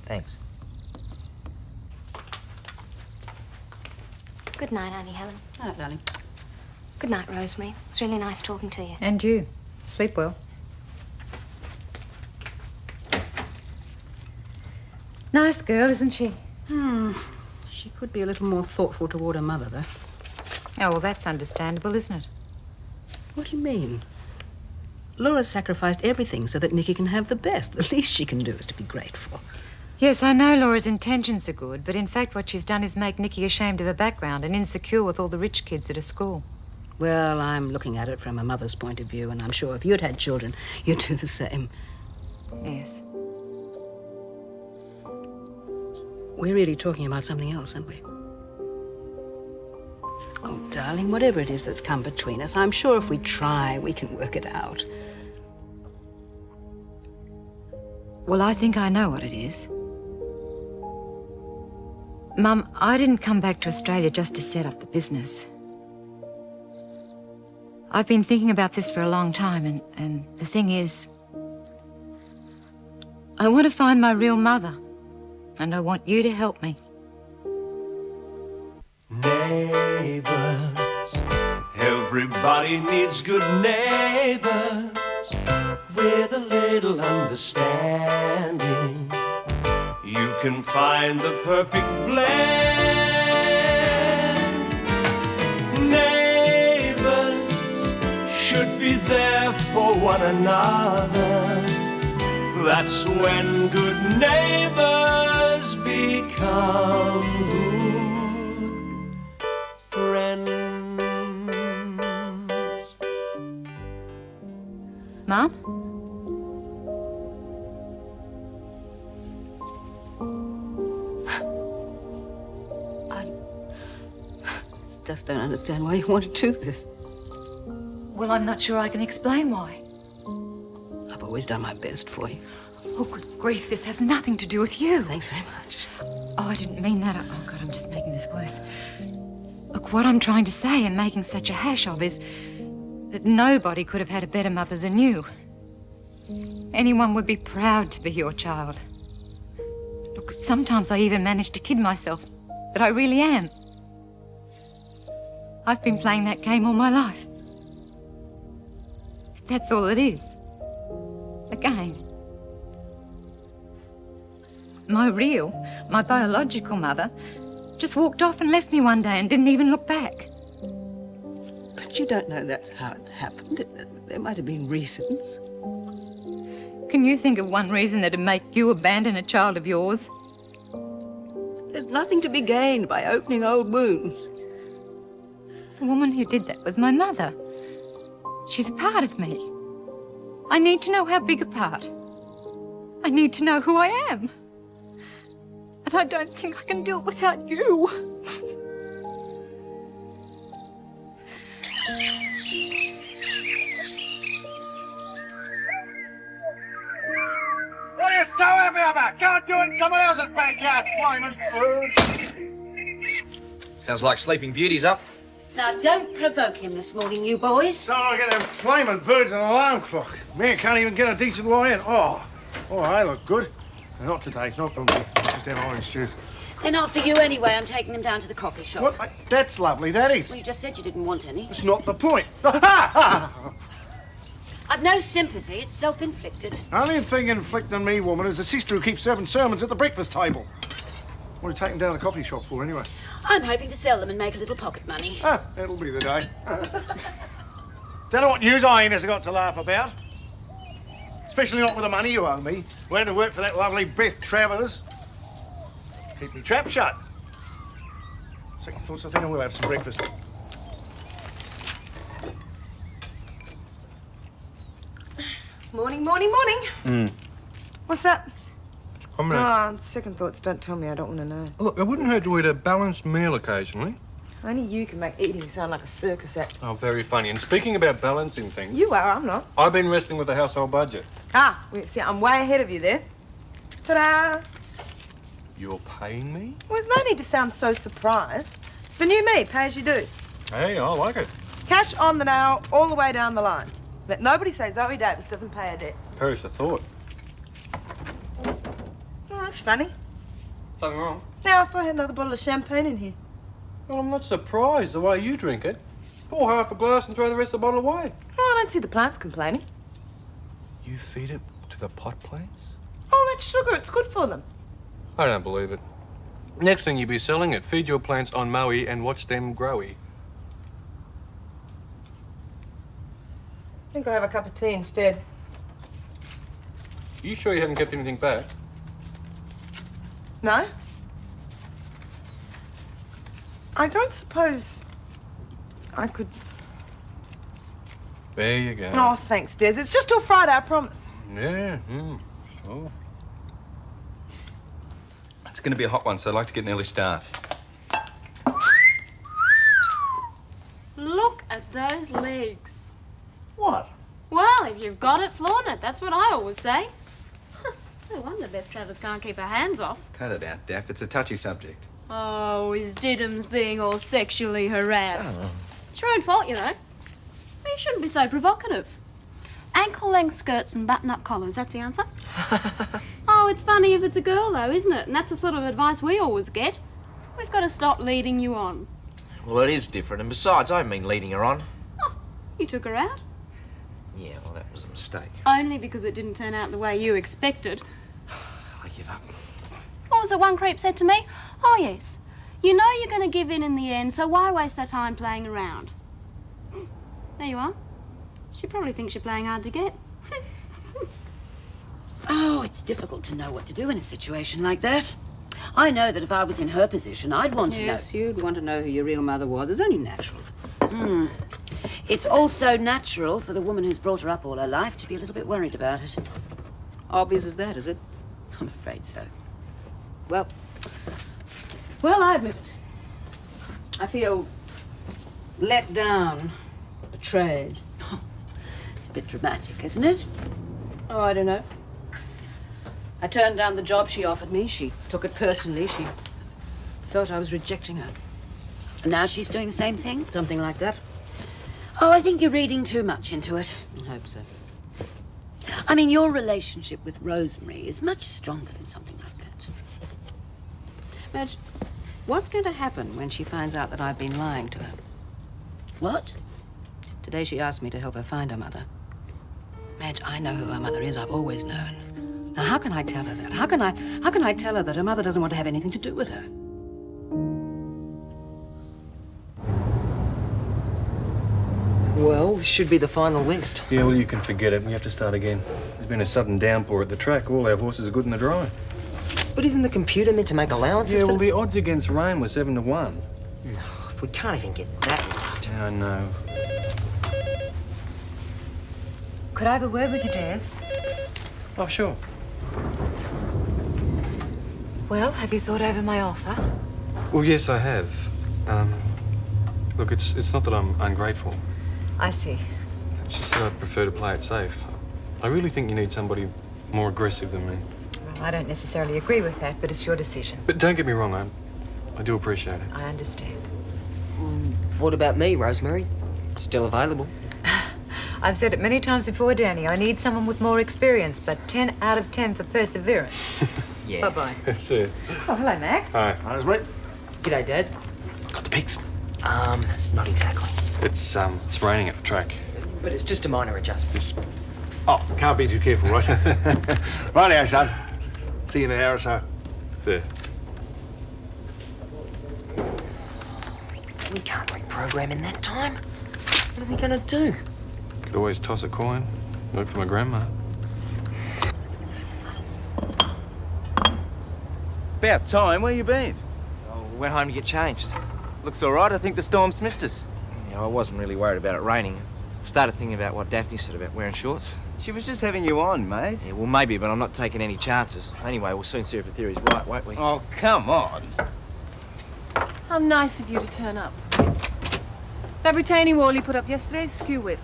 Thanks. Good night, Auntie Helen. Hello, darling. Good night, Rosemary. It's really nice talking to you. And you. Sleep well. Nice girl, isn't she? She could be a little more thoughtful toward her mother, though. Oh, well, that's understandable, isn't it? What do you mean? Laura's sacrificed everything so that Nikki can have the best. The least she can do is to be grateful. Yes, I know Laura's intentions are good, but in fact what she's done is make Nikki ashamed of her background and insecure with all the rich kids at her school. Well, I'm looking at it from a mother's point of view, and I'm sure if you'd had children, you'd do the same. Yes. We're really talking about something else, aren't we? Oh, darling, whatever it is that's come between us, I'm sure if we try, we can work it out. Well, I think I know what it is. Mum, I didn't come back to Australia just to set up the business. I've been thinking about this for a long time, and the thing is, I want to find my real mother, and I want you to help me. Neighbours, everybody needs good neighbours with a little understanding. You can find the perfect blend. Neighbours should be there for one another. That's when good neighbours become good friends. Mum? Just don't understand why you want to do this. Well, I'm not sure I can explain why. I've always done my best for you. Oh, good grief, this has nothing to do with you. Thanks very much. Oh, I didn't mean that. Oh, God, I'm just making this worse. Look, what I'm trying to say and making such a hash of is that nobody could have had a better mother than you. Anyone would be proud to be your child. Look, sometimes I even manage to kid myself that I really am. I've been playing that game all my life. That's all it is. A game. My biological mother just walked off and left me one day and didn't even look back. But you don't know that's how it happened. There might have been reasons. Can you think of one reason that'd make you abandon a child of yours? There's nothing to be gained by opening old wounds. The woman who did that was my mother. She's a part of me. I need to know how big a part. I need to know who I am. And I don't think I can do it without you. What are you so happy about? Can't do it in someone else's backyard, flaming food. Sounds like Sleeping Beauty's up. Now, don't provoke him this morning, you boys. So I get them flaming birds and an alarm clock. Man can't even get a decent lie in. Oh, they look good. Not today, not for me. Just have orange juice. They're not for you anyway. I'm taking them down to the coffee shop. What? That's lovely, that is. Well, you just said you didn't want any. It's not the point. I've no sympathy. It's self-inflicted. Only thing inflicting me, woman, is the sister who keeps serving sermons at the breakfast table. What are you taking down to the coffee shop for, anyway? I'm hoping to sell them and make a little pocket money. That'll be the day. Don't know what news hyenas have got to laugh about. Especially not with the money you owe me. Went to work for that lovely Beth Travers. Keep me trap shut. Second thoughts, I think I will have some breakfast. Morning, morning, morning. What's that? Comrade. Second thoughts, don't tell me. I don't want to know. Look, it wouldn't hurt to eat a balanced meal occasionally. Only you can make eating sound like a circus act. Oh, very funny. And speaking about balancing things... You are, I'm not. I've been wrestling with the household budget. See, I'm way ahead of you there. Ta-da! You're paying me? Well, there's no need to sound so surprised. It's the new me, pay as you do. Hey, I like it. Cash on the nail, all the way down the line. Let nobody say Zoe Davis doesn't pay her debts. Perish the thought. Oh, that's funny. Something wrong? Now, if I had another bottle of champagne in here. Well, I'm not surprised the way you drink it. Pour half a glass and throw the rest of the bottle away. Oh, I don't see the plants complaining. You feed it to the pot plants? Oh, that's sugar. It's good for them. I don't believe it. Next thing you be selling it, feed your plants on moe and watch them growy. I think I'll have a cup of tea instead. You sure you haven't kept anything back? No? I don't suppose I could... There you go. Oh, thanks, Des. It's just till Friday, I promise. Yeah, sure. It's going to be a hot one, so I'd like to get an early start. Look at those legs. What? Well, if you've got it, flaunt it. That's what I always say. No wonder Beth Travers can't keep her hands off. Cut it out, Daph. It's a touchy subject. Oh, is Diddums being all sexually harassed? It's your own fault, you know. Well, you shouldn't be so provocative. Ankle-length skirts and button-up collars, that's the answer. Oh, it's funny if it's a girl, though, isn't it? And that's the sort of advice we always get. We've got to stop leading you on. Well, it is different, and besides, I don't mean leading her on. You took her out? Yeah, well, that was a mistake. Only because it didn't turn out the way you expected. I give up. What was it one creep said to me? Oh, yes. You know you're going to give in the end, so why waste our time playing around? There you are. She probably thinks you're playing hard to get. Oh, it's difficult to know what to do in a situation like that. I know that if I was in her position, I'd want to know. Yes, you'd want to know who your real mother was. It's only natural. It's also natural for the woman who's brought her up all her life to be a little bit worried about it. Obvious as that, is it? I'm afraid so. Well, I admit it. I feel let down, betrayed. It's a bit dramatic, isn't it? Oh, I don't know. I turned down the job she offered me. She took it personally. She felt I was rejecting her. And now she's doing the same thing? Something like that. Oh, I think you're reading too much into it. I hope so. I mean, your relationship with Rosemary is much stronger than something like that. Madge, what's going to happen when she finds out that I've been lying to her? What? Today she asked me to help her find her mother. Madge, I know who her mother is. I've always known. Now, how can I tell her that? How can I tell her that her mother doesn't want to have anything to do with her? Well, this should be the final list. Yeah, well, you can forget it. We have to start again. There's been a sudden downpour at the track. All our horses are good in the dry. But isn't the computer meant to make allowances Yeah, for well, the odds against rain were 7 to 1. No, we can't even get that right. Yeah, I know. Could I have a word with you, Des? Oh, sure. Well, have you thought over my offer? Well, yes, I have. Look, it's not that I'm ungrateful. I see. It's just that I prefer to play it safe. I really think you need somebody more aggressive than me. Well, I don't necessarily agree with that, but it's your decision. But don't get me wrong, I do appreciate it. I understand. What about me, Rosemary? Still available. I've said it many times before, Danny. I need someone with more experience, but 10 out of 10 for perseverance. Yeah. Bye-bye. That's it. Oh, hello, Max. Hi. Hi, Rosemary. G'day, Dad. Got the pigs? Not exactly. It's raining at the track. But it's just a minor adjustment. Oh, can't be too careful, right? Rightio, son. See you in an hour or so. There. We can't reprogram in that time. What are we gonna do? Could always toss a coin. Work for my grandma. About time. Where you been? Oh, went home to get changed. Looks all right. I think the storm's missed us. Yeah, I wasn't really worried about it raining. Started thinking about what Daphne said about wearing shorts. She was just having you on, mate. Yeah, well, maybe, but I'm not taking any chances. Anyway, we'll soon see if the theory's right, won't we? Oh, come on. How nice of you to turn up. That retaining wall you put up yesterday is skew width.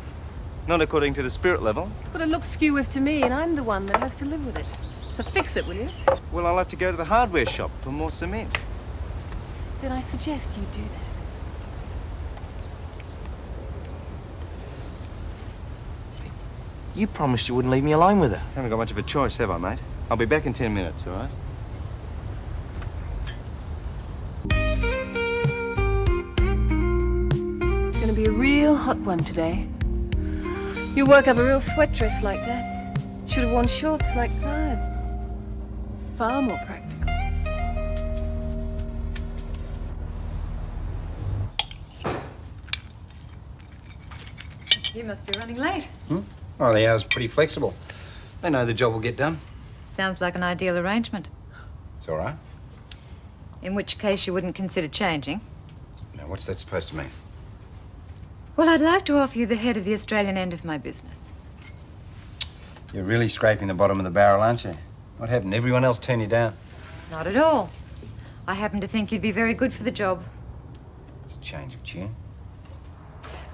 Not according to the spirit level. But it looks skew width to me, and I'm the one that has to live with it. So fix it, will you? Well, I'll have to go to the hardware shop for more cement. Then I suggest you do that. You promised you wouldn't leave me alone with her. Haven't got much of a choice, have I, mate? I'll be back in 10 minutes, all right? It's going to be a real hot one today. You work up a real sweat dress like that. Should have worn shorts like Clyde. Far more practical. You must be running late. Oh, the hour's pretty flexible. They know the job will get done. Sounds like an ideal arrangement. It's all right. In which case you wouldn't consider changing. Now, what's that supposed to mean? Well, I'd like to offer you the head of the Australian end of my business. You're really scraping the bottom of the barrel, aren't you? What happened? Everyone else turned you down? Not at all. I happen to think you'd be very good for the job. It's a change of tune.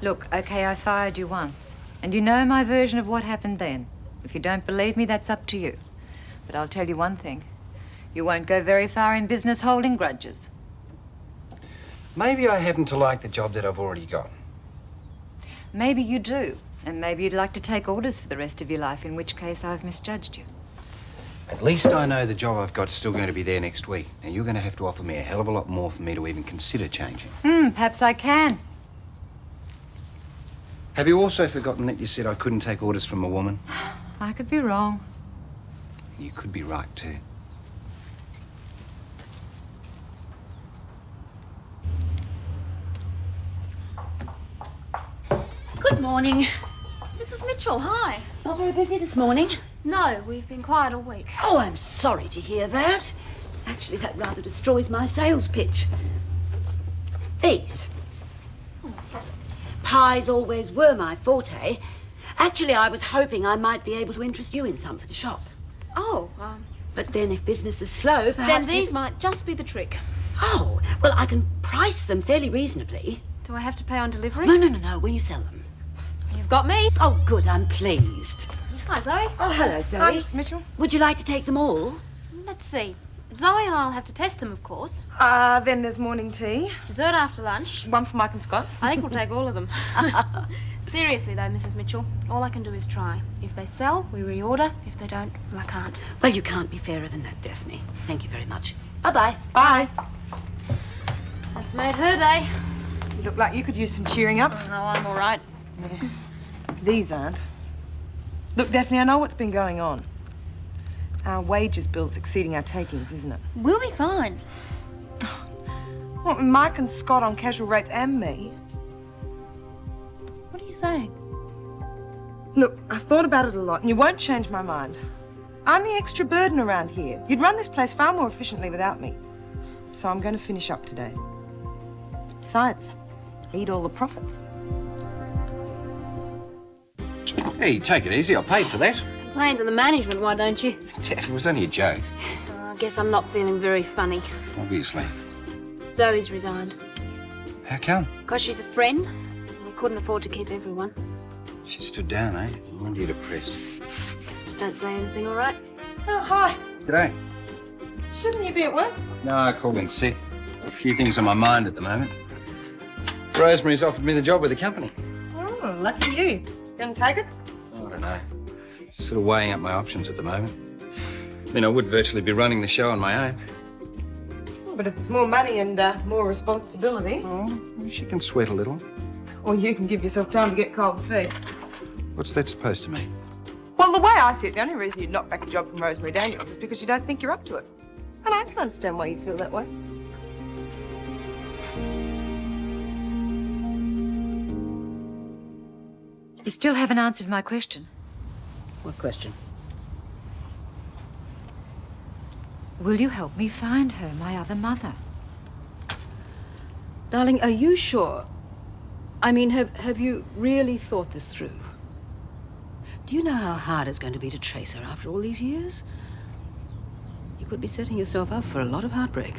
Look, okay, I fired you once. And you know my version of what happened then. If you don't believe me, that's up to you. But I'll tell you one thing. You won't go very far in business holding grudges. Maybe I happen to like the job that I've already got. Maybe you do. And maybe you'd like to take orders for the rest of your life, in which case I've misjudged you. At least I know the job I've got's still going to be there next week. Now, you're going to have to offer me a hell of a lot more for me to even consider changing. Perhaps I can. Have you also forgotten that you said I couldn't take orders from a woman? I could be wrong. You could be right, too. Good morning. Mrs. Mitchell, hi. Not very busy this morning? No, we've been quiet all week. Oh, I'm sorry to hear that. Actually, that rather destroys my sales pitch. These. Pies always were my forte. Actually, I was hoping I might be able to interest you in some for the shop. Oh, But then if business is slow, then perhaps these might just be the trick. Oh, well, I can price them fairly reasonably. Do I have to pay on delivery? No, when you sell them. You've got me. Oh, good, I'm pleased. Hi, Zoe. Oh, hello, Zoe. Hi, Mrs. Mitchell. Would you like to take them all? Let's see. Zoe and I'll have to test them, of course. Then there's morning tea. Dessert after lunch. One for Mike and Scott. I think we'll take all of them. Seriously, though, Mrs. Mitchell, all I can do is try. If they sell, we reorder. If they don't, well, I can't. Well, you can't be fairer than that, Daphne. Thank you very much. Bye-bye. Bye. That's made her day. You look like you could use some cheering up. Oh, I'm all right. Yeah. These aren't. Look, Daphne, I know what's been going on. Our wages bill's exceeding our takings, isn't it? We'll be fine. What, with Mike and Scott on casual rates and me? What are you saying? Look, I've thought about it a lot, and you won't change my mind. I'm the extra burden around here. You'd run this place far more efficiently without me. So I'm going to finish up today. Besides, I eat all the profits. Hey, take it easy. I paid for that. Complain to the management, why don't you? Jeff, it was only a joke. I guess I'm not feeling very funny. Obviously. Zoe's resigned. How come? Because she's a friend. We couldn't afford to keep everyone. She stood down, eh? No wonder you're depressed. Just don't say anything, all right? Oh, hi. G'day. Shouldn't you be at work? No, I called in sick. A few things on my mind at the moment. Rosemary's offered me the job with the company. Oh, lucky you. Gonna take it? I don't know. Sort of weighing up my options at the moment. I mean, I would virtually be running the show on my own. But if it's more money and more responsibility... Oh, she can sweat a little. Or you can give yourself time to get cold feet. What's that supposed to mean? Well, the way I see it, the only reason you'd knock back a job from Rosemary Daniels is because you don't think you're up to it. And I can understand why you feel that way. You still haven't answered my question. What question? Will you help me find her, my other mother? Darling, are you sure? I mean, have you really thought this through? Do you know how hard it's going to be to trace her after all these years? You could be setting yourself up for a lot of heartbreak.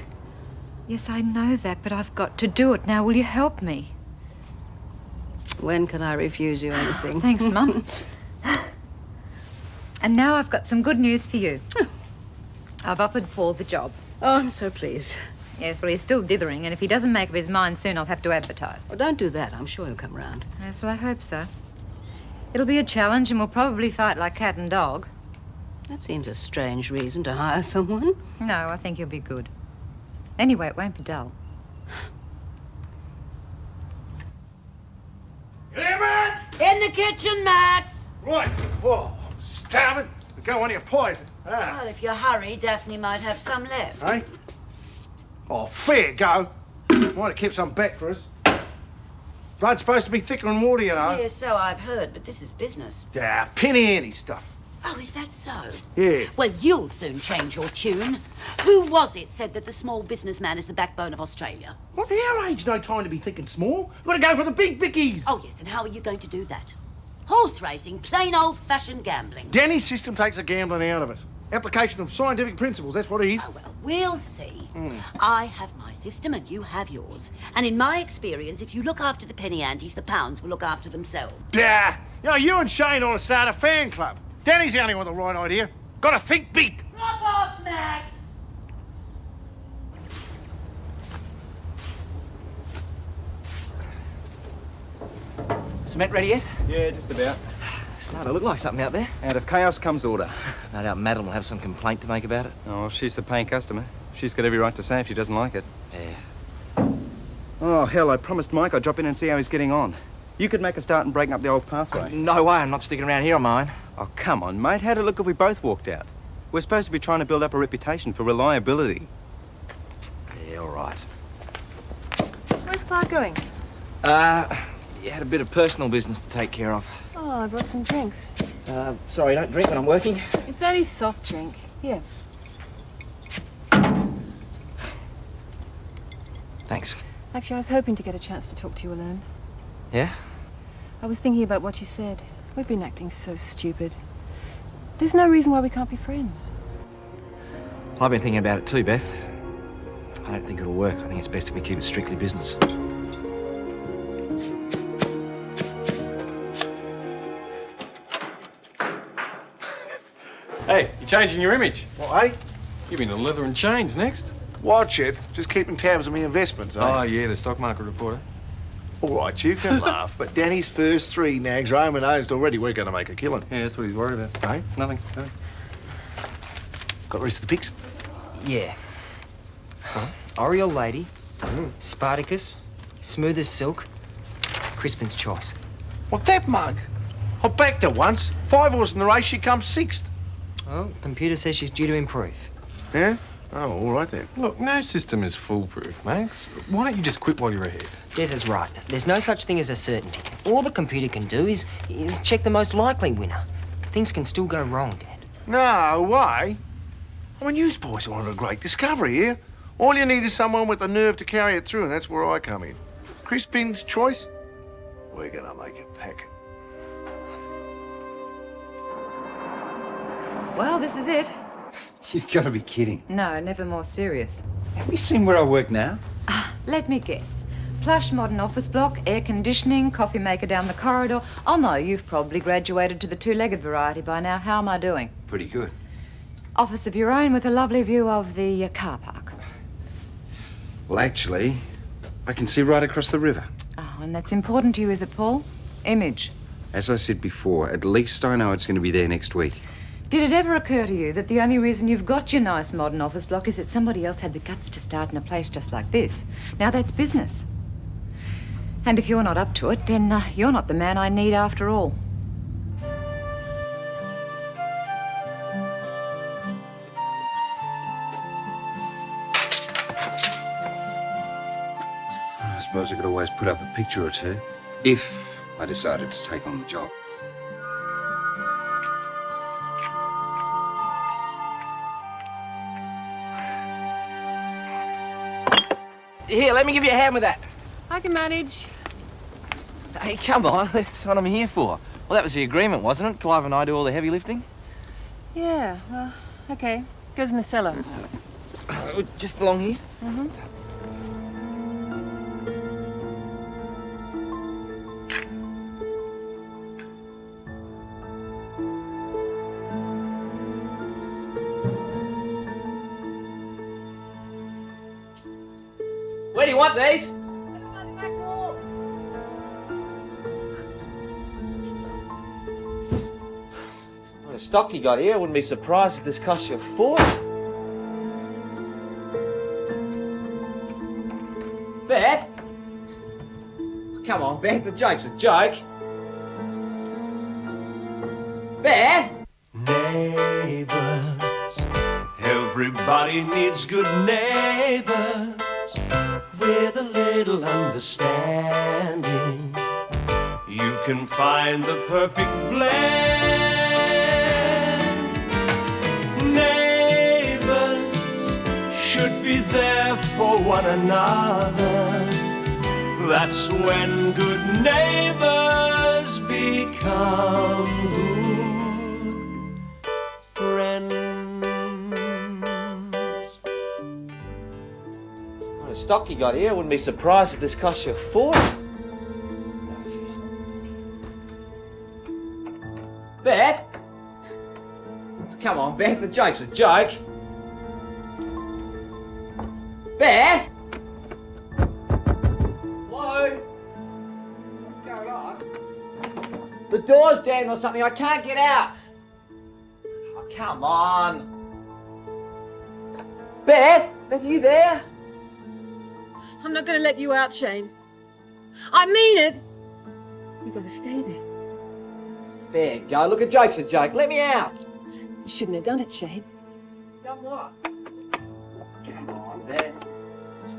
Yes, I know that, but I've got to do it. Now, will you help me? When can I refuse you anything? Thanks, Mum. And now I've got some good news for you. I've offered Paul the job. Oh, I'm so pleased. Yes, well, he's still dithering, and if he doesn't make up his mind soon, I'll have to advertise. Well, don't do that. I'm sure he'll come round. Yes, well, I hope so. It'll be a challenge and we'll probably fight like cat and dog. That seems a strange reason to hire someone. No, I think he'll be good. Anyway, it won't be dull. In the kitchen, Max. Right. Whoa, starving. Go on your poison. Well, if you hurry, Daphne might have some left. Eh? Oh, fair go. Might have kept some back for us. Blood's supposed to be thicker than water, you know. Yes, so I've heard, but this is business. Yeah, penny ante stuff. Oh, is that so? Yeah. Well, you'll soon change your tune. Who was it said that the small businessman is the backbone of Australia? What the our age, no time to be thinking small. We've got to go for the big bickies. Oh, yes, and how are you going to do that? Horse racing, plain old-fashioned gambling. Danny's system takes the gambling out of it. Application of scientific principles, that's what it is. Oh, well, we'll see. I have my system and you have yours. And in my experience, if you look after the penny antes, the pounds will look after themselves. Yeah. You know, you and Shane ought to start a fan club. Danny's the only one with the right idea. Got to think big. Drop off, Max! Cement ready yet? Yeah, just about. Starting to look like something out there. Out of chaos comes order. No doubt Madeline will have some complaint to make about it. Oh, she's the paying customer. She's got every right to say if she doesn't like it. Yeah. Oh, hell, I promised Mike I'd drop in and see how he's getting on. You could make a start in breaking up the old pathway. No way, I'm not sticking around here on mine. Oh, come on, mate. How'd it look if we both walked out? We're supposed to be trying to build up a reputation for reliability. Yeah, all right. Where's Clarke going? You had a bit of personal business to take care of. Oh, I brought some drinks. Sorry, don't drink when I'm working. It's only soft drink. Here. Thanks. Actually, I was hoping to get a chance to talk to you alone. Yeah? I was thinking about what you said. We've been acting so stupid. There's no reason why we can't be friends. I've been thinking about it too, Beth. I don't think it'll work. I think it's best if we keep it strictly business. Hey, you're changing your image. What, eh? You've been to leather and chains next. Watch it. Just keeping tabs on my investments, eh? Oh, yeah, the stock market reporter. All right, you can laugh, but Danny's first 3 nags are home and nosed already. We're going to make a killing. Yeah, that's what he's worried about. Eh? Nothing. Got the rest of the pigs? Yeah. Oriole Lady, Spartacus, Smooth as Silk, Crispin's Choice. What, that mug? I backed her once. 5 horses in the race, she comes 6th. Well, computer says she's due to improve. Yeah? Oh, all right then. Look, no system is foolproof, Max. Why don't you just quit while you're ahead? Des is right. There's no such thing as a certainty. All the computer can do is check the most likely winner. Things can still go wrong, Dad. No way. I mean, you boys are on a great discovery here. All you need is someone with the nerve to carry it through, and that's where I come in. Crispin's Choice, we're gonna make it pack. Well, this is it. You've got to be kidding. No, never more serious. Have you seen where I work now? Let me guess. Plush modern office block, air conditioning, coffee maker down the corridor. Oh, no, you've probably graduated to the 2-legged variety by now. How am I doing? Pretty good. Office of your own with a lovely view of the car park. Well, actually, I can see right across the river. Oh, and that's important to you, is it, Paul? Image. As I said before, at least I know it's going to be there next week. Did it ever occur to you that the only reason you've got your nice modern office block is that somebody else had the guts to start in a place just like this? Now that's business. And if you're not up to it, then you're not the man I need after all. I suppose I could always put up a picture or two, if I decided to take on the job. Here, let me give you a hand with that. I can manage. Hey, come on, that's what I'm here for. Well, that was the agreement, wasn't it? Clive and I do all the heavy lifting. Yeah, well, okay. Goes in the cellar. Just along here? Mm-hmm. Where do you want these? stock you got here, I wouldn't be surprised if this cost you a fortune. Beth? Come on, Beth, the joke's a joke. Beth? Neighbours, everybody needs good neighbours with a little understanding. You can find the perfect blend. Neighbours should be there for one another. That's when good neighbours become good friends. What a stock you got here, I wouldn't be surprised if this cost you a fortune. Beth? Come on, Beth, the joke's a joke. Beth? Hello? What's going on? The door's jammed or something, I can't get out. Oh, come on. Beth? Beth, are you there? I'm not going to let you out, Shane. I mean it. You've got to stay there. Fair go. Look, a joke's a joke. Let me out. You shouldn't have done it, Shane. Done what? Come on, Beth.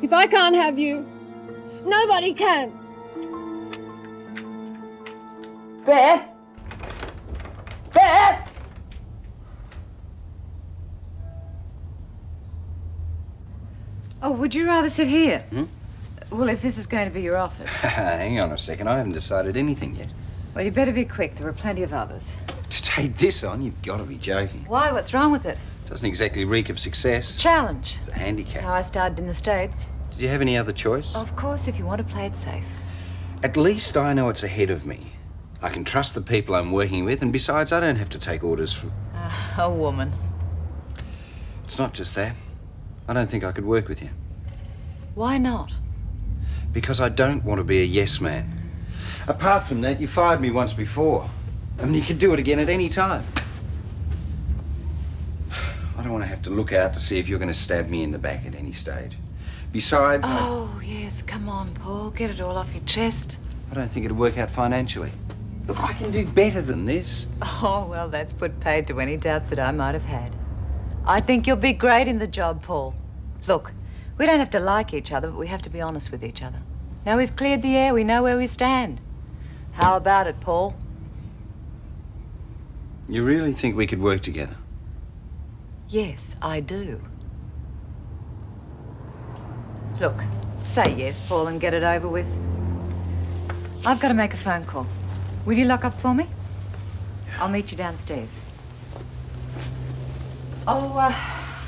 If I can't have you, nobody can. Beth? Beth? Oh, would you rather sit here? Hmm? Well, if this is going to be your office. Hang on a second, I haven't decided anything yet. Well, you better be quick. There are plenty of others. To take this on, you've got to be joking. Why? What's wrong with it? Doesn't exactly reek of success. Challenge. It's a That's handicap. how I started in the States. Did you have any other choice? Of course, if you want to play it safe. At least I know it's ahead of me. I can trust the people I'm working with, and besides, I don't have to take orders from... A woman. It's not just that. I don't think I could work with you. Why not? Because I don't want to be a yes man. Apart from that, you fired me once before. I mean, you could do it again at any time. I don't want to have to look out to see if you're going to stab me in the back at any stage. Besides, Oh, yes. Come on, Paul. Get it all off your chest. I don't think it'd work out financially. Look, I can do better than this. Oh, well, that's put paid to any doubts that I might have had. I think you'll be great in the job, Paul. Look, we don't have to like each other, but we have to be honest with each other. Now we've cleared the air, we know where we stand. How about it, Paul? You really think we could work together? Yes, I do. Look, say yes, Paul, and get it over with. I've got to make a phone call. Will you lock up for me? I'll meet you downstairs. Oh,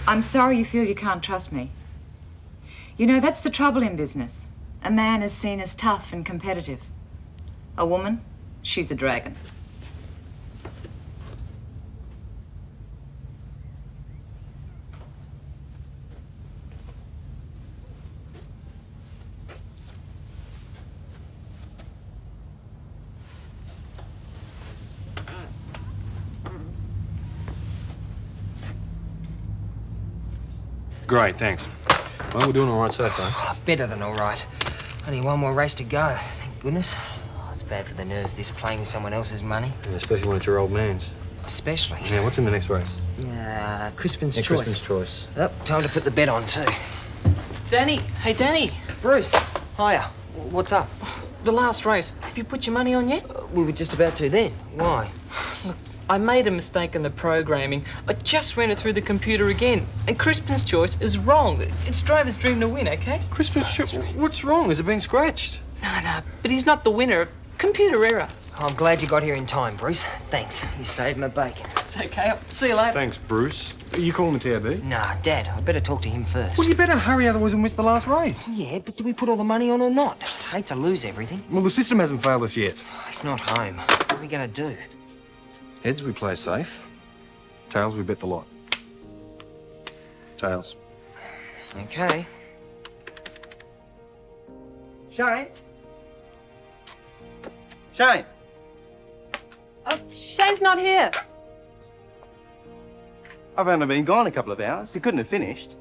I'm sorry you feel you can't trust me. You know, that's the trouble in business. A man is seen as tough and competitive. A woman, she's a dragon. Great, thanks. Well, we're doing all right so far. Oh, better than all right. Only one more race to go, thank goodness. Oh, it's bad for the nerves, this playing with someone else's money. Yeah, especially when it's your old man's. Especially. Yeah, what's in the next race? Crispin's Yeah, Choice. Crispin's Choice. Oh, time to put the bet on, too. Danny, hey Danny. Bruce, hiya. What's up? The last race. Have you put your money on yet? We were just about to then. Why? Look, I made a mistake in the programming. I just ran it through the computer again. And Crispin's Choice is wrong. It's driver's dream to win, okay? Crispin's Choice? What's wrong? Has it been scratched? No, but he's not the winner. Computer error. I'm glad you got here in time, Bruce. Thanks. You saved my bacon. It's okay. I'll see you later. Thanks, Bruce. Are you calling the TAB? Nah, Dad, I'd better talk to him first. Well, you better hurry, otherwise we'll miss the last race. Yeah, but do we put all the money on or not? I hate to lose everything. Well, the system hasn't failed us yet. He's not home. What are we going to do? Heads, we play safe. Tails, we bet the lot. Tails. Okay. Shane? Shane? Shane's not here. I've only been gone a couple of hours. He couldn't have finished.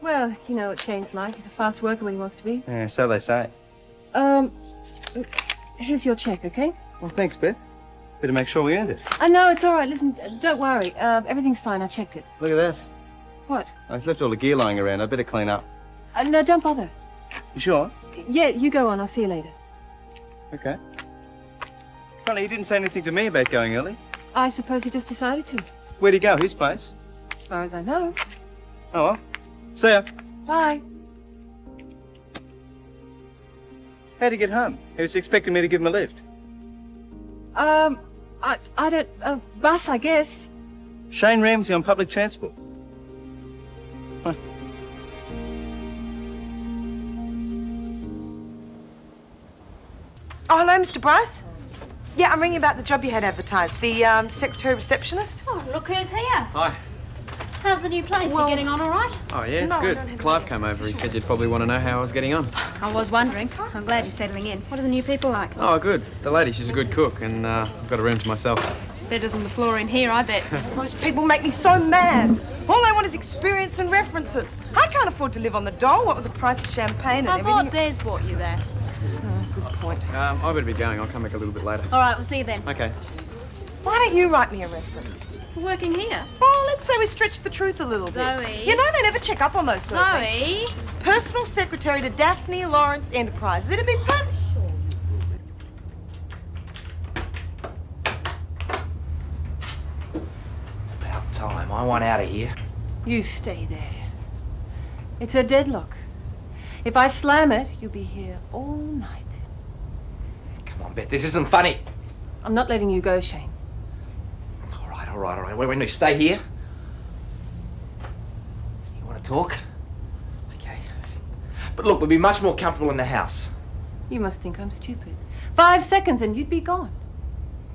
Well, you know what Shane's like. He's a fast worker when he wants to be. Yeah, so they say. Here's your check, okay? Well, thanks, Beth. Better make sure we earned it. I know, it's all right. Listen, don't worry. Everything's fine. I checked it. Look at that. What? I just left all the gear lying around. I'd better clean up. No, don't bother. You sure? Yeah, you go on. I'll see you later. Okay. Funny, he didn't say anything to me about going early. I suppose he just decided to. Where'd he go? His place? As far as I know. Oh, well. See ya. Bye. How'd he get home? He was expecting me to give him a lift. I don't... bus, I guess. Shane Ramsay on public transport. Huh. Oh, hello, Mr. Bryce. Yeah, I'm ringing about the job you had advertised, the secretary receptionist. Oh, look who's here. Hi. How's the new place? You getting on all right? Oh, yeah, it's No, I good. don't have Clive came over. He said you'd probably want to know how I was getting on. I was wondering. I'm glad you're settling in. What are the new people like? Oh, good. The lady, she's a good cook, and I've got a room to myself. Better than the floor in here, I bet. Most people make me so mad. All they want is experience and references. I can't afford to live on the dole, what with the price of champagne and I everything. thought Des bought you that. Good point. I better be going. I'll come back a little bit later. All right, we'll see you then. Okay. Why don't you write me a reference? We're working here. Oh, let's say we stretch the truth a little bit. Zoe. You know they never check up on those sort of things. Zoe. Personal secretary to Daphne Lawrence Enterprises. It'd be perfect. About time. I want out of here. You stay there. It's a deadlock. If I slam it, you'll be here all night. Come on, Beth. This isn't funny. I'm not letting you go, Shane. All right. We're going to stay here. You want to talk? Okay. But look, we'll be much more comfortable in the house. You must think I'm stupid. 5 seconds and you'd be gone.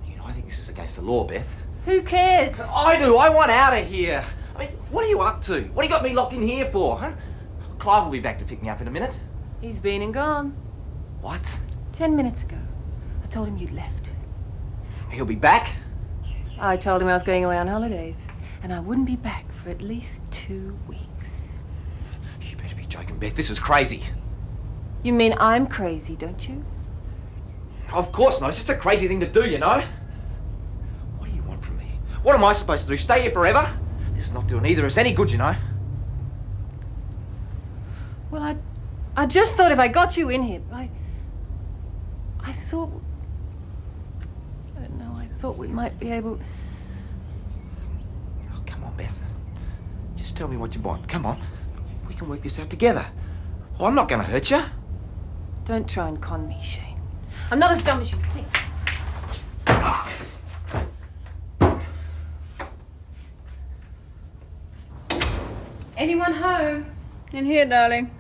You know, I think this is against the law, Beth. Who cares? I do. I want out of here. I mean, what are you up to? What have you got me locked in here for, huh? Clive will be back to pick me up in a minute. He's been and gone. What? 10 minutes ago. I told him you'd left. He'll be back? I told him I was going away on holidays, and I wouldn't be back for at least 2 weeks. You better be joking, Beth. This is crazy. You mean I'm crazy, don't you? Of course not. It's just a crazy thing to do, you know? What do you want from me? What am I supposed to do? Stay here forever? This is not doing either of us any good, you know? Well, I just thought if I got you in here, I thought... I don't know, I thought we might be able... Oh, come on, Beth. Just tell me what you want. Come on. We can work this out together. Well, I'm not going to hurt you. Don't try and con me, Shane. I'm not as dumb as you think. Anyone home? In here, darling.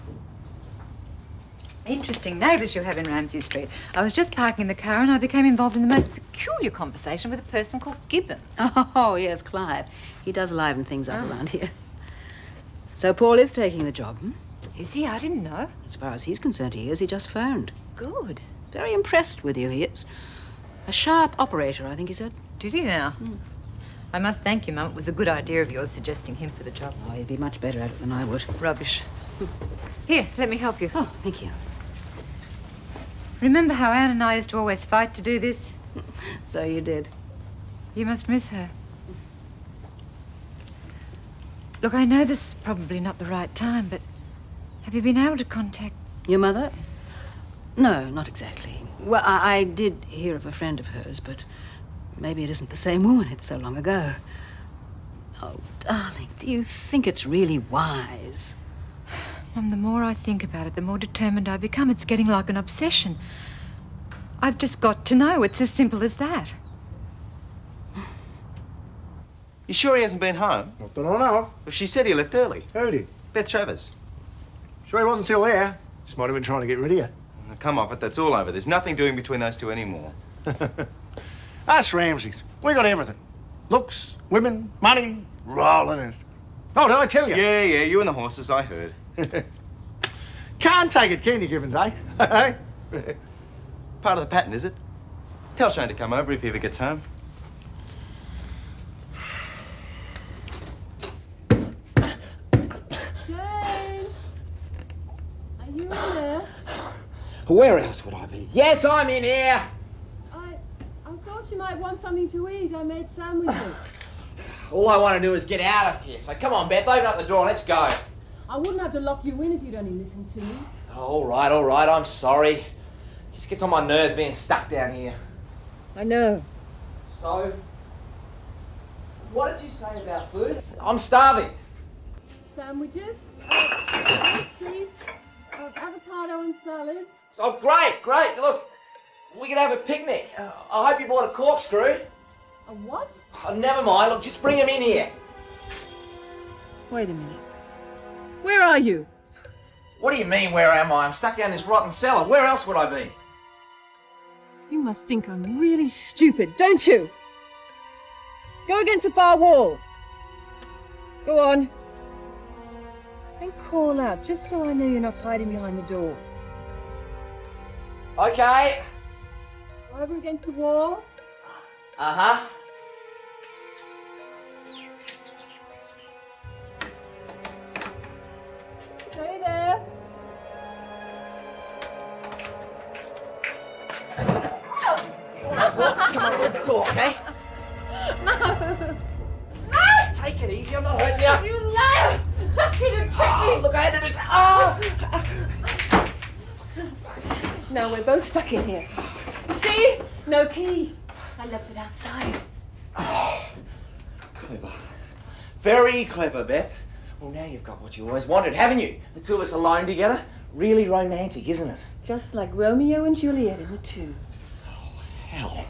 Interesting neighbours you have in Ramsay Street. I was just parking the car and I became involved in the most peculiar conversation with a person called Gibbons. Oh, yes, Clive. He does liven things up around here. So Paul is taking the job, hmm? Is he? I didn't know. As far as he's concerned, he is. He just phoned. Good. Very impressed with you, he is. A sharp operator, I think he said. Did he now? I must thank you, Mum. It was a good idea of yours suggesting him for the job. Oh, he'd be much better at it than I would. Rubbish. Here, let me help you. Oh, thank you. Remember how Anne and I used to always fight to do this? So you did. You must miss her. Look, I know this is probably not the right time, but have you been able to contact... Your mother? No, not exactly. Well, I did hear of a friend of hers, but maybe it isn't the same woman. It's so long ago. Oh, darling, do you think it's really wise? Mum, the more I think about it, the more determined I become. It's getting like an obsession. I've just got to know. It's as simple as that. You sure he hasn't been home? Not that I know of. Well, she said he left early. Who did? Beth Travers. Sure he wasn't still there. Just might have been trying to get rid of you. Now, come off it, that's all over. There's nothing doing between those two anymore. Us Ramsays, we got everything. Looks, women, money, rolling in it. Oh, did I tell you? Yeah, you and the horses, I heard. Can't take it, can you, Gibbons, eh? Part of the pattern, is it? Tell Shane to come over if he ever gets home. Where else would I be? Yes, I'm in here. I thought you might want something to eat. I made sandwiches. All I want to do is get out of here. So come on, Beth, open up the door and let's go. I wouldn't have to lock you in if you'd only listened to me. All right, I'm sorry. Just gets on my nerves being stuck down here. I know. So, what did you say about food? I'm starving. Sandwiches, please, avocado and salad. Oh, great. Look, we could have a picnic. I hope you bought a corkscrew. A what? Oh, never mind. Look, just bring him in here. Wait a minute. Where are you? What do you mean, where am I? I'm stuck down this rotten cellar. Where else would I be? You must think I'm really stupid, don't you? Go against the far wall. Go on. And call out, just so I know you're not hiding behind the door. Okay. Go over against the wall. Uh-huh. Stay there. Come on, let's talk, okay? No. Take it easy, I'm not hurting you. You liar! Just get a check. Look, I had to do some... No, we're both stuck in here. See? No key. I left it outside. Clever. Very clever, Beth. Well, now you've got what you always wanted, haven't you? The two of us alone together. Really romantic, isn't it? Just like Romeo and Juliet in the tomb. Hell.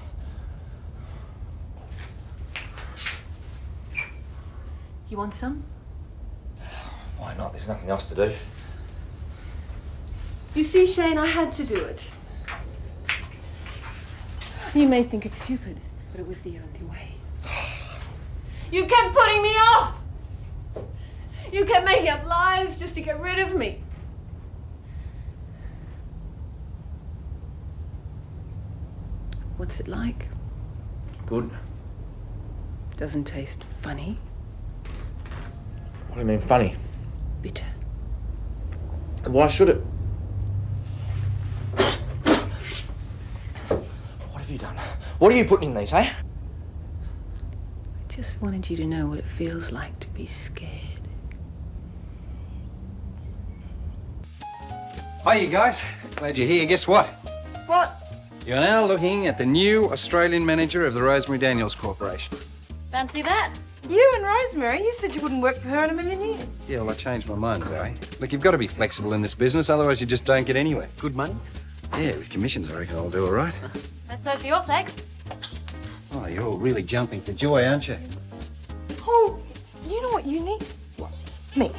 You want some? Why not? There's nothing else to do. You see, Shane, I had to do it. You may think it's stupid, but it was the only way. You kept putting me off! You kept making up lies just to get rid of me. What's it like? Good. Doesn't taste funny. What do you mean, funny? Bitter. Why should it? What have you done? What are you putting in these, eh? I just wanted you to know what it feels like to be scared. Hi, you guys. Glad you're here. Guess what? What? You're now looking at the new Australian manager of the Rosemary Daniels Corporation. Fancy that? You and Rosemary, you said you wouldn't work for her in a million years. Yeah, well, I changed my mind, Zoe. Look, you've got to be flexible in this business, otherwise you just don't get anywhere. Good money? Yeah, with commissions, I reckon I'll do all right. That's so for your sake. Oh, you're all really jumping for joy, aren't you? Oh, you know what you need? What? Me.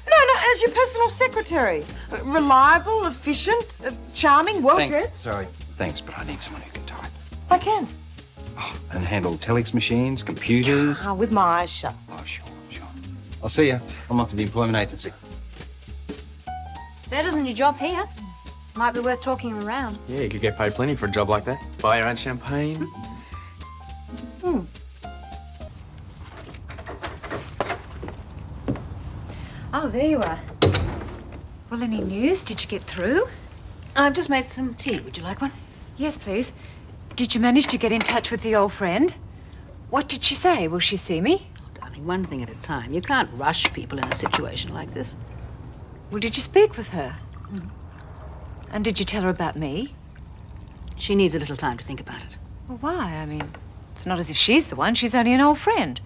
No, as your personal secretary. Reliable, efficient, charming, well-dressed. Sorry, thanks, but I need someone who can type. I can. Oh, and handle telex machines, computers. Ah, with my eyes shut. Oh, sure. I'll see you. I'm off to the employment agency. Better than your job here. Might be worth talking him around. Yeah, you could get paid plenty for a job like that. Buy your own champagne. Oh, there you are. Well, any news? Did you get through? I've just made some tea. Would you like one? Yes, please. Did you manage to get in touch with the old friend? What did she say? Will she see me? Oh, darling, one thing at a time. You can't rush people in a situation like this. Well, did you speak with her? And did you tell her about me? She needs a little time to think about it. Well, why? I mean, it's not as if she's the one. She's only an old friend.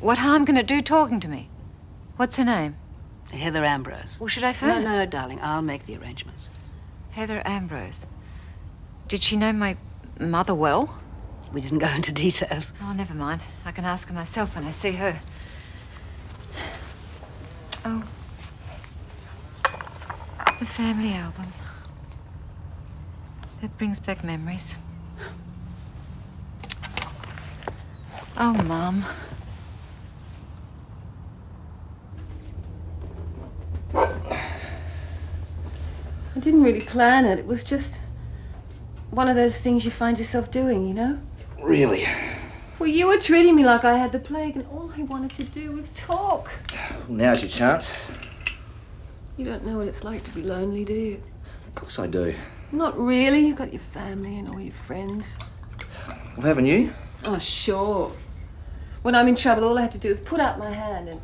What harm can it do talking to me? What's her name? Heather Ambrose. Well, should I phone her? No, darling. I'll make the arrangements. Heather Ambrose. Did she know my mother well? We didn't go into details. Oh, never mind. I can ask her myself when I see her. Oh. The family album. That brings back memories. Oh, Mum. I didn't really plan it. It was just one of those things you find yourself doing, you know? Really? Well, you were treating me like I had the plague, and all I wanted to do was talk. Well, now's your chance. You don't know what it's like to be lonely, do you? course I do. Not really. You've got your family and all your friends. Well, haven't you? Oh, sure. When I'm in trouble, all I have to do is put up my hand and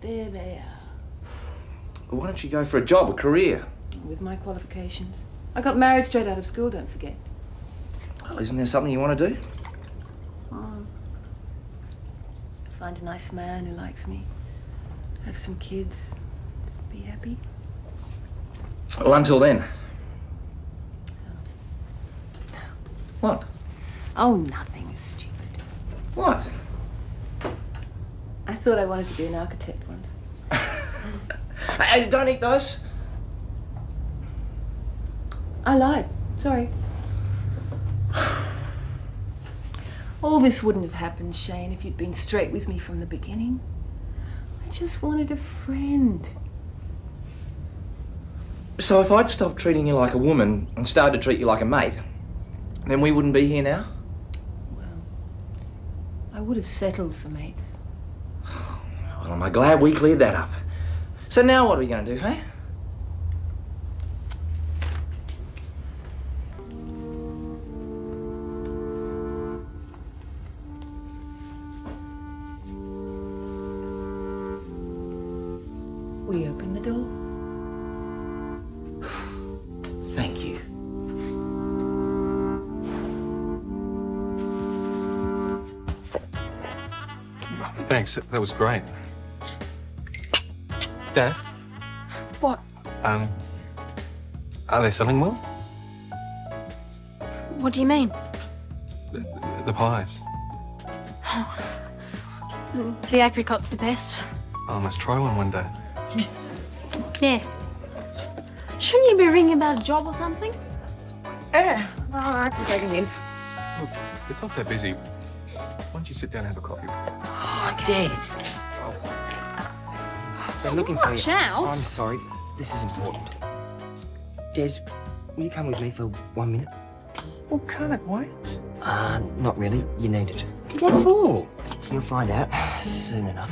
there they are. Well, why don't you go for a job, a career? With my qualifications. I got married straight out of school, don't forget. Well, isn't there something you want to do? Find a nice man who likes me. Have some kids. Just be happy. Well, until then. What? Oh, nothing, stupid. What? I thought I wanted to be an architect once. Hey, don't eat those. I lied. Sorry. All this wouldn't have happened, Shane, if you'd been straight with me from the beginning. I just wanted a friend. So if I'd stopped treating you like a woman and started to treat you like a mate, then we wouldn't be here now? I would have settled for mates. Well, am I glad we cleared that up. So now what are we going to do, hey? Will you open the door? Thank you. Thanks, that was great. Dad? What? Are they selling well? What do you mean? The pies. The apricot's the best. I must try one day. Yeah. Shouldn't you be ringing about a job or something? Yeah. Oh, I can take him in. Look, it's not that busy. Why don't you sit down and have a coffee? Oh, Des. They're looking for you. Watch out. I'm sorry. This is important. Des, will you come with me for 1 minute? Well, can't it wait? Not really. You need it. What for? You'll find out soon enough.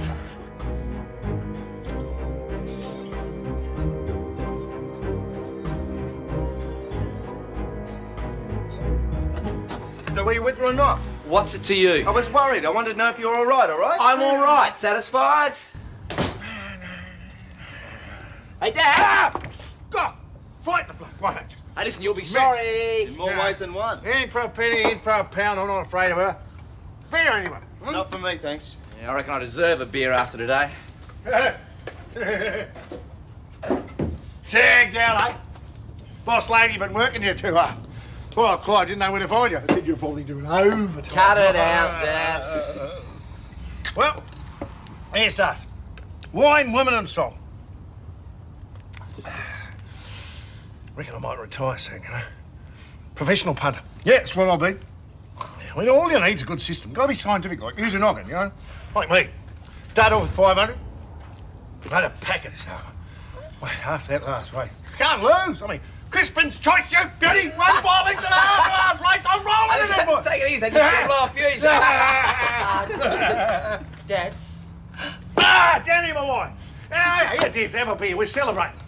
So were you with her or not? What's it to you? I was worried. I wanted to know if you were all right, all right? I'm all right. Satisfied? Hey, Dad! God! Fight the blood. Why don't you? Hey, listen, you'll be sorry. In more ways than one. In for a penny, in for a pound. I'm not afraid of her. Beer, anyone? Not for me, thanks. Yeah, I reckon I deserve a beer after today. Shagged out, eh? Boss lady been working here too hard. Well, Clyde didn't know where to find you. I said you're probably doing overtime. Cut it out, Dad. Well, here's us. Wine, women and song. Reckon I might retire soon, you know. Professional punter. Yeah, that's what I'll be. I mean, all you need's a good system. Got to be scientific, like use a noggin, you know. Like me. Start off with 500. Made a pack of stuff. Wait, half that last race. Can't lose. I mean, Crispin's choice, you beauty. One ball into the half last race. I'm rolling in it, boy. Take it easy, you can blow a fuse. Dad. Down here, my wife. Here, dear, have a beer. We're celebrating.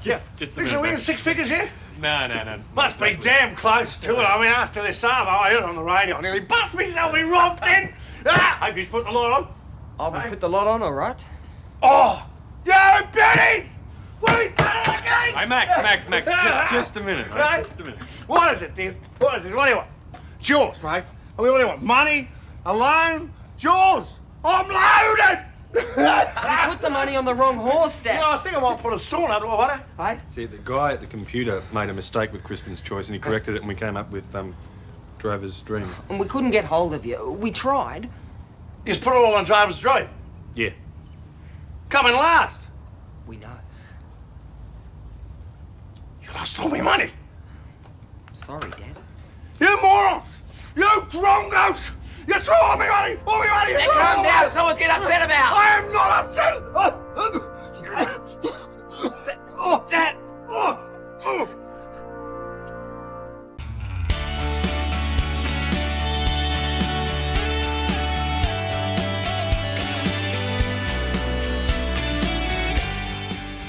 Just a Listen, we're in 6 figures here? No. Must be damn close to it. I mean, after this summer, I heard it on the radio. I nearly bust myself in robbed in. Hope you put the lot on. I'll put the lot on, all right? Oh, you beauties! What are you doing again? Hey, Max, just a minute, mate. Just a minute. What is it, Diz? What is it? What do you want? It's yours, mate. I mean, what do you want? Money? A loan? It's yours. I'm loaded! You put the money on the wrong horse, Dad. Yeah, I think I might put a sauna to water, eh? See, the guy at the computer made a mistake with Crispin's choice and he corrected it and we came up with, Driver's Dream. And we couldn't get hold of you. We tried. You just put it all on Driver's Dream? Yeah. Coming last? We know. You lost all my money. Sorry, Dad. You morons! You grongos! You threw all my money! All my money! Now calm down. Someone get upset about